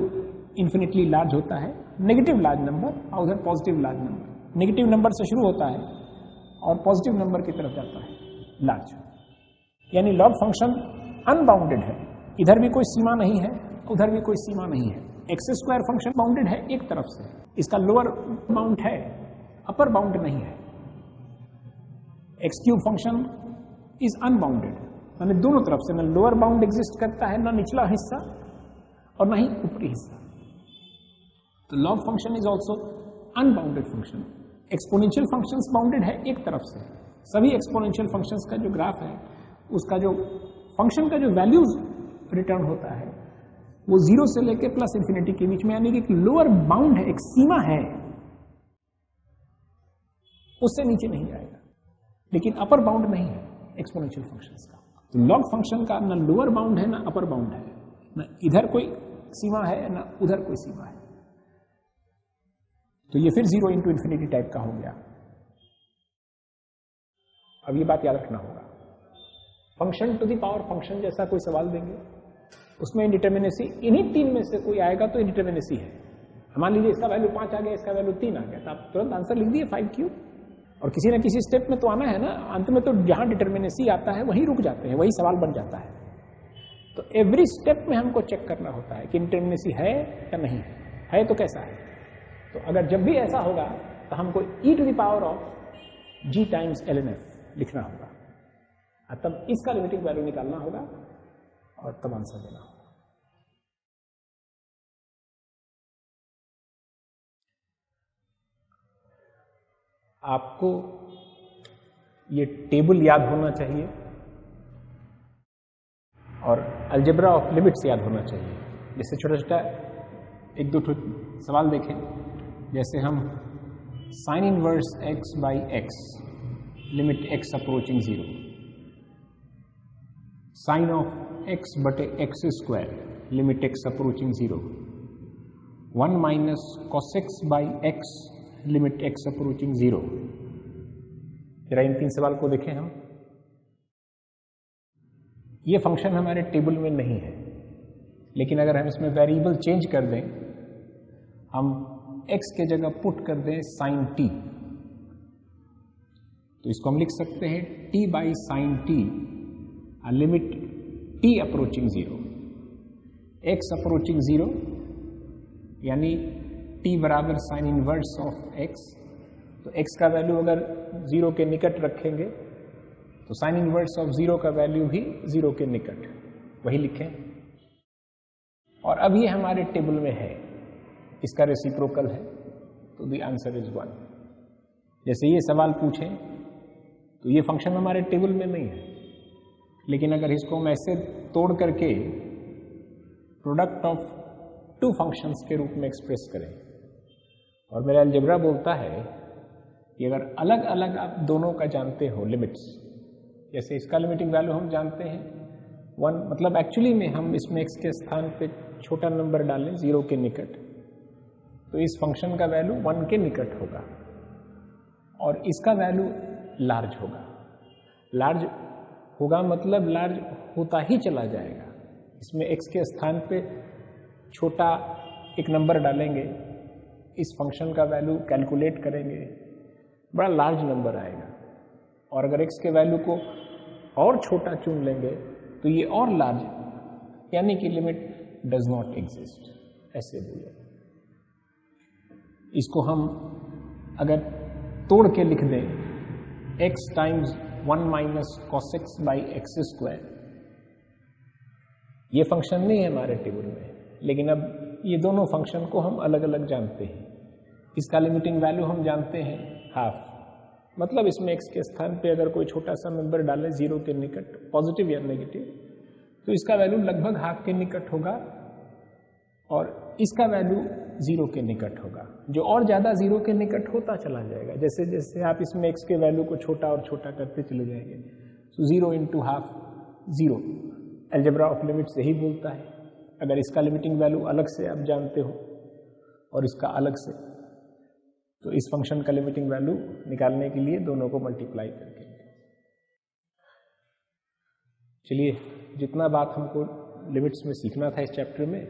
इन्फिनिटली लार्ज होता है। नेगेटिव लार्ज नंबर और उधर positive large number, negative number से शुरू होता है और पॉजिटिव नंबर की तरफ जाता है लार्ज। यानी लॉग फंक्शन अनबाउंडेड है, इधर भी कोई सीमा नहीं है, उधर भी कोई सीमा नहीं है। x² फंक्शन बाउंडेड है एक तरफ से, इसका लोअर बाउंड है, अपर बाउंड नहीं है। x³ फंक्शन इज अनबाउंडेड, माने दोनों तरफ से, ना लोअर बाउंड एग्जिस्ट करता है, ना निचला हिस्सा और ना ही ऊपरी हिस्सा। तो log function is also unbounded function. Exponential functions bounded है एक तरफ से। सभी एक्सपोनेंशियल फंक्शंस का जो ग्राफ है, उसका जो फंक्शन का जो वैल्यूज रिटर्न होता है वो 0 से लेकर प्लस इंफिनिटी के बीच में, यानी कि एक लोअर बाउंड है, एक सीमा है, उससे नीचे नहीं जाएगा। लेकिन अपर बाउंड नहीं है एक्सपोनेंशियल फंक्शंस का। तो लॉग फंक्शन का ना लोअर बाउंड है ना अपर बाउंड है, ना इधर कोई सीमा है ना उधर कोई सीमा है। तो ये फिर 0 इंटू इन्फिनिटी टाइप का हो गया। अब ये बात याद रखना होगा, function to the power function जैसा कोई सवाल देंगे, उसमें इंडिटर्मिनेसी इन्हीं 3 में से कोई आएगा तो इंडिटर्मिनेसी है। मान लीजिए इसका वैल्यू 5 आ गया, इसका वैल्यू 3 आ गया, तो आप तुरंत आंसर लिख दिए 5/3। और किसी ना किसी स्टेप में तो आना है ना, अंत में तो जहां डिटर्मिनेसी आता है वहीं रुक जाते हैं, वही सवाल बन जाता है। तो एवरी स्टेप में हमको चेक करना होता है कि इंडिटर्मिनेसी है या नहीं है तो कैसा है। तो अगर जब भी ऐसा होगा तो हमको e⁻g टाइम्स ln f लिखना होगा, तब इसका लिमिटिंग वैल्यू निकालना होगा और तब आंसर देना होगा। आपको ये टेबल याद होना चाहिए और अलजेब्रा ऑफ लिमिट्स याद होना चाहिए। जैसे छोटा छोटा 1-2 सवाल देखें, जैसे हम sine inverse x by x limit x approaching 0, sine of x बटे x² limit x approaching 0, 1 minus cos x by x limit x approaching 0। जरा इन 3 सवाल को देखें हम। ये फंक्शन हमारे टेबल में नहीं है, लेकिन अगर हम इसमें वेरिएबल चेंज कर दें, हम x के जगह पुट कर दें साइन t, तो इसको हम लिख सकते हैं t by sine t limit t approaching 0, x approaching 0 यानी t बराबर साइन इनवर्स ऑफ x। तो x का वैल्यू अगर 0 के निकट रखेंगे तो साइन इनवर्स ऑफ 0 का वैल्यू भी 0 के निकट, वही लिखें। और अब ये हमारे टेबल में है, इसका रेसिप्रोकल है, तो द आंसर इज 1। जैसे ये सवाल पूछें तो ये फंक्शन हमारे टेबल में नहीं है, लेकिन अगर इसको हम ऐसे तोड़ करके प्रोडक्ट ऑफ 2 फंक्शंस के रूप में एक्सप्रेस करें, और मेरा अलजेब्रा बोलता है कि अगर अलग अलग आप दोनों का जानते हो लिमिट्स, जैसे इसका लिमिटिंग वैल्यू हम जानते हैं 1, मतलब एक्चुअली में हम इसमें x के स्थान पे छोटा नंबर डालें 0 के निकट, तो इस फंक्शन का वैल्यू 1 के निकट होगा और इसका वैल्यू लार्ज होगा। लार्ज होगा मतलब लार्ज होता ही चला जाएगा। इसमें x के स्थान पे छोटा एक नंबर डालेंगे, इस फंक्शन का वैल्यू कैलकुलेट करेंगे, बड़ा लार्ज नंबर आएगा। और अगर x के वैल्यू को और छोटा चुन लेंगे तो ये और लार्ज, यानी कि लिमिट डज नॉट एग्जिस्ट, ऐसे बोले। इसको हम अगर तोड़ के लिख दें x times 1 minus cos x by x², ये फंक्शन नहीं है हमारे टेबल में, लेकिन अब ये दोनों फंक्शन को हम अलग अलग जानते हैं। इसका लिमिटिंग वैल्यू हम जानते हैं हाफ, मतलब इसमें x के स्थान पे अगर कोई छोटा सा नंबर डालें 0 के निकट, पॉजिटिव या नेगेटिव, तो इसका वैल्यू लगभग हाफ के निकट होगा और इसका वैल्यू जीरो के निकट होगा, जो और ज़्यादा जीरो के निकट होता चला जाएगा। जैसे जैसे आप इसमें x के वैल्यू को छोटा और छोटा करते चले जाएंगे, so zero into half zero, algebra of limits यही बोलता है। अगर इसका लिमिटिंग वैल्यू अलग से आप जानते हो और इसका अलग से, तो इस फंक्शन का लिमिटिंग वैल्यू निकालने के लिए दोनों को मल्टीप्लाई करके। चलिए, जितना बात हमको लिमिट्स में सीखना था इस चैप्टर में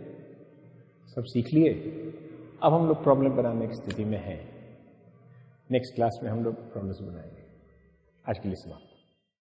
सब सीख लिए। अब हम लोग प्रॉब्लम बनाने की स्थिति में हैं। नेक्स्ट क्लास में हम लोग प्रॉब्लम्स बनाएंगे। आज के लिए समाप्त।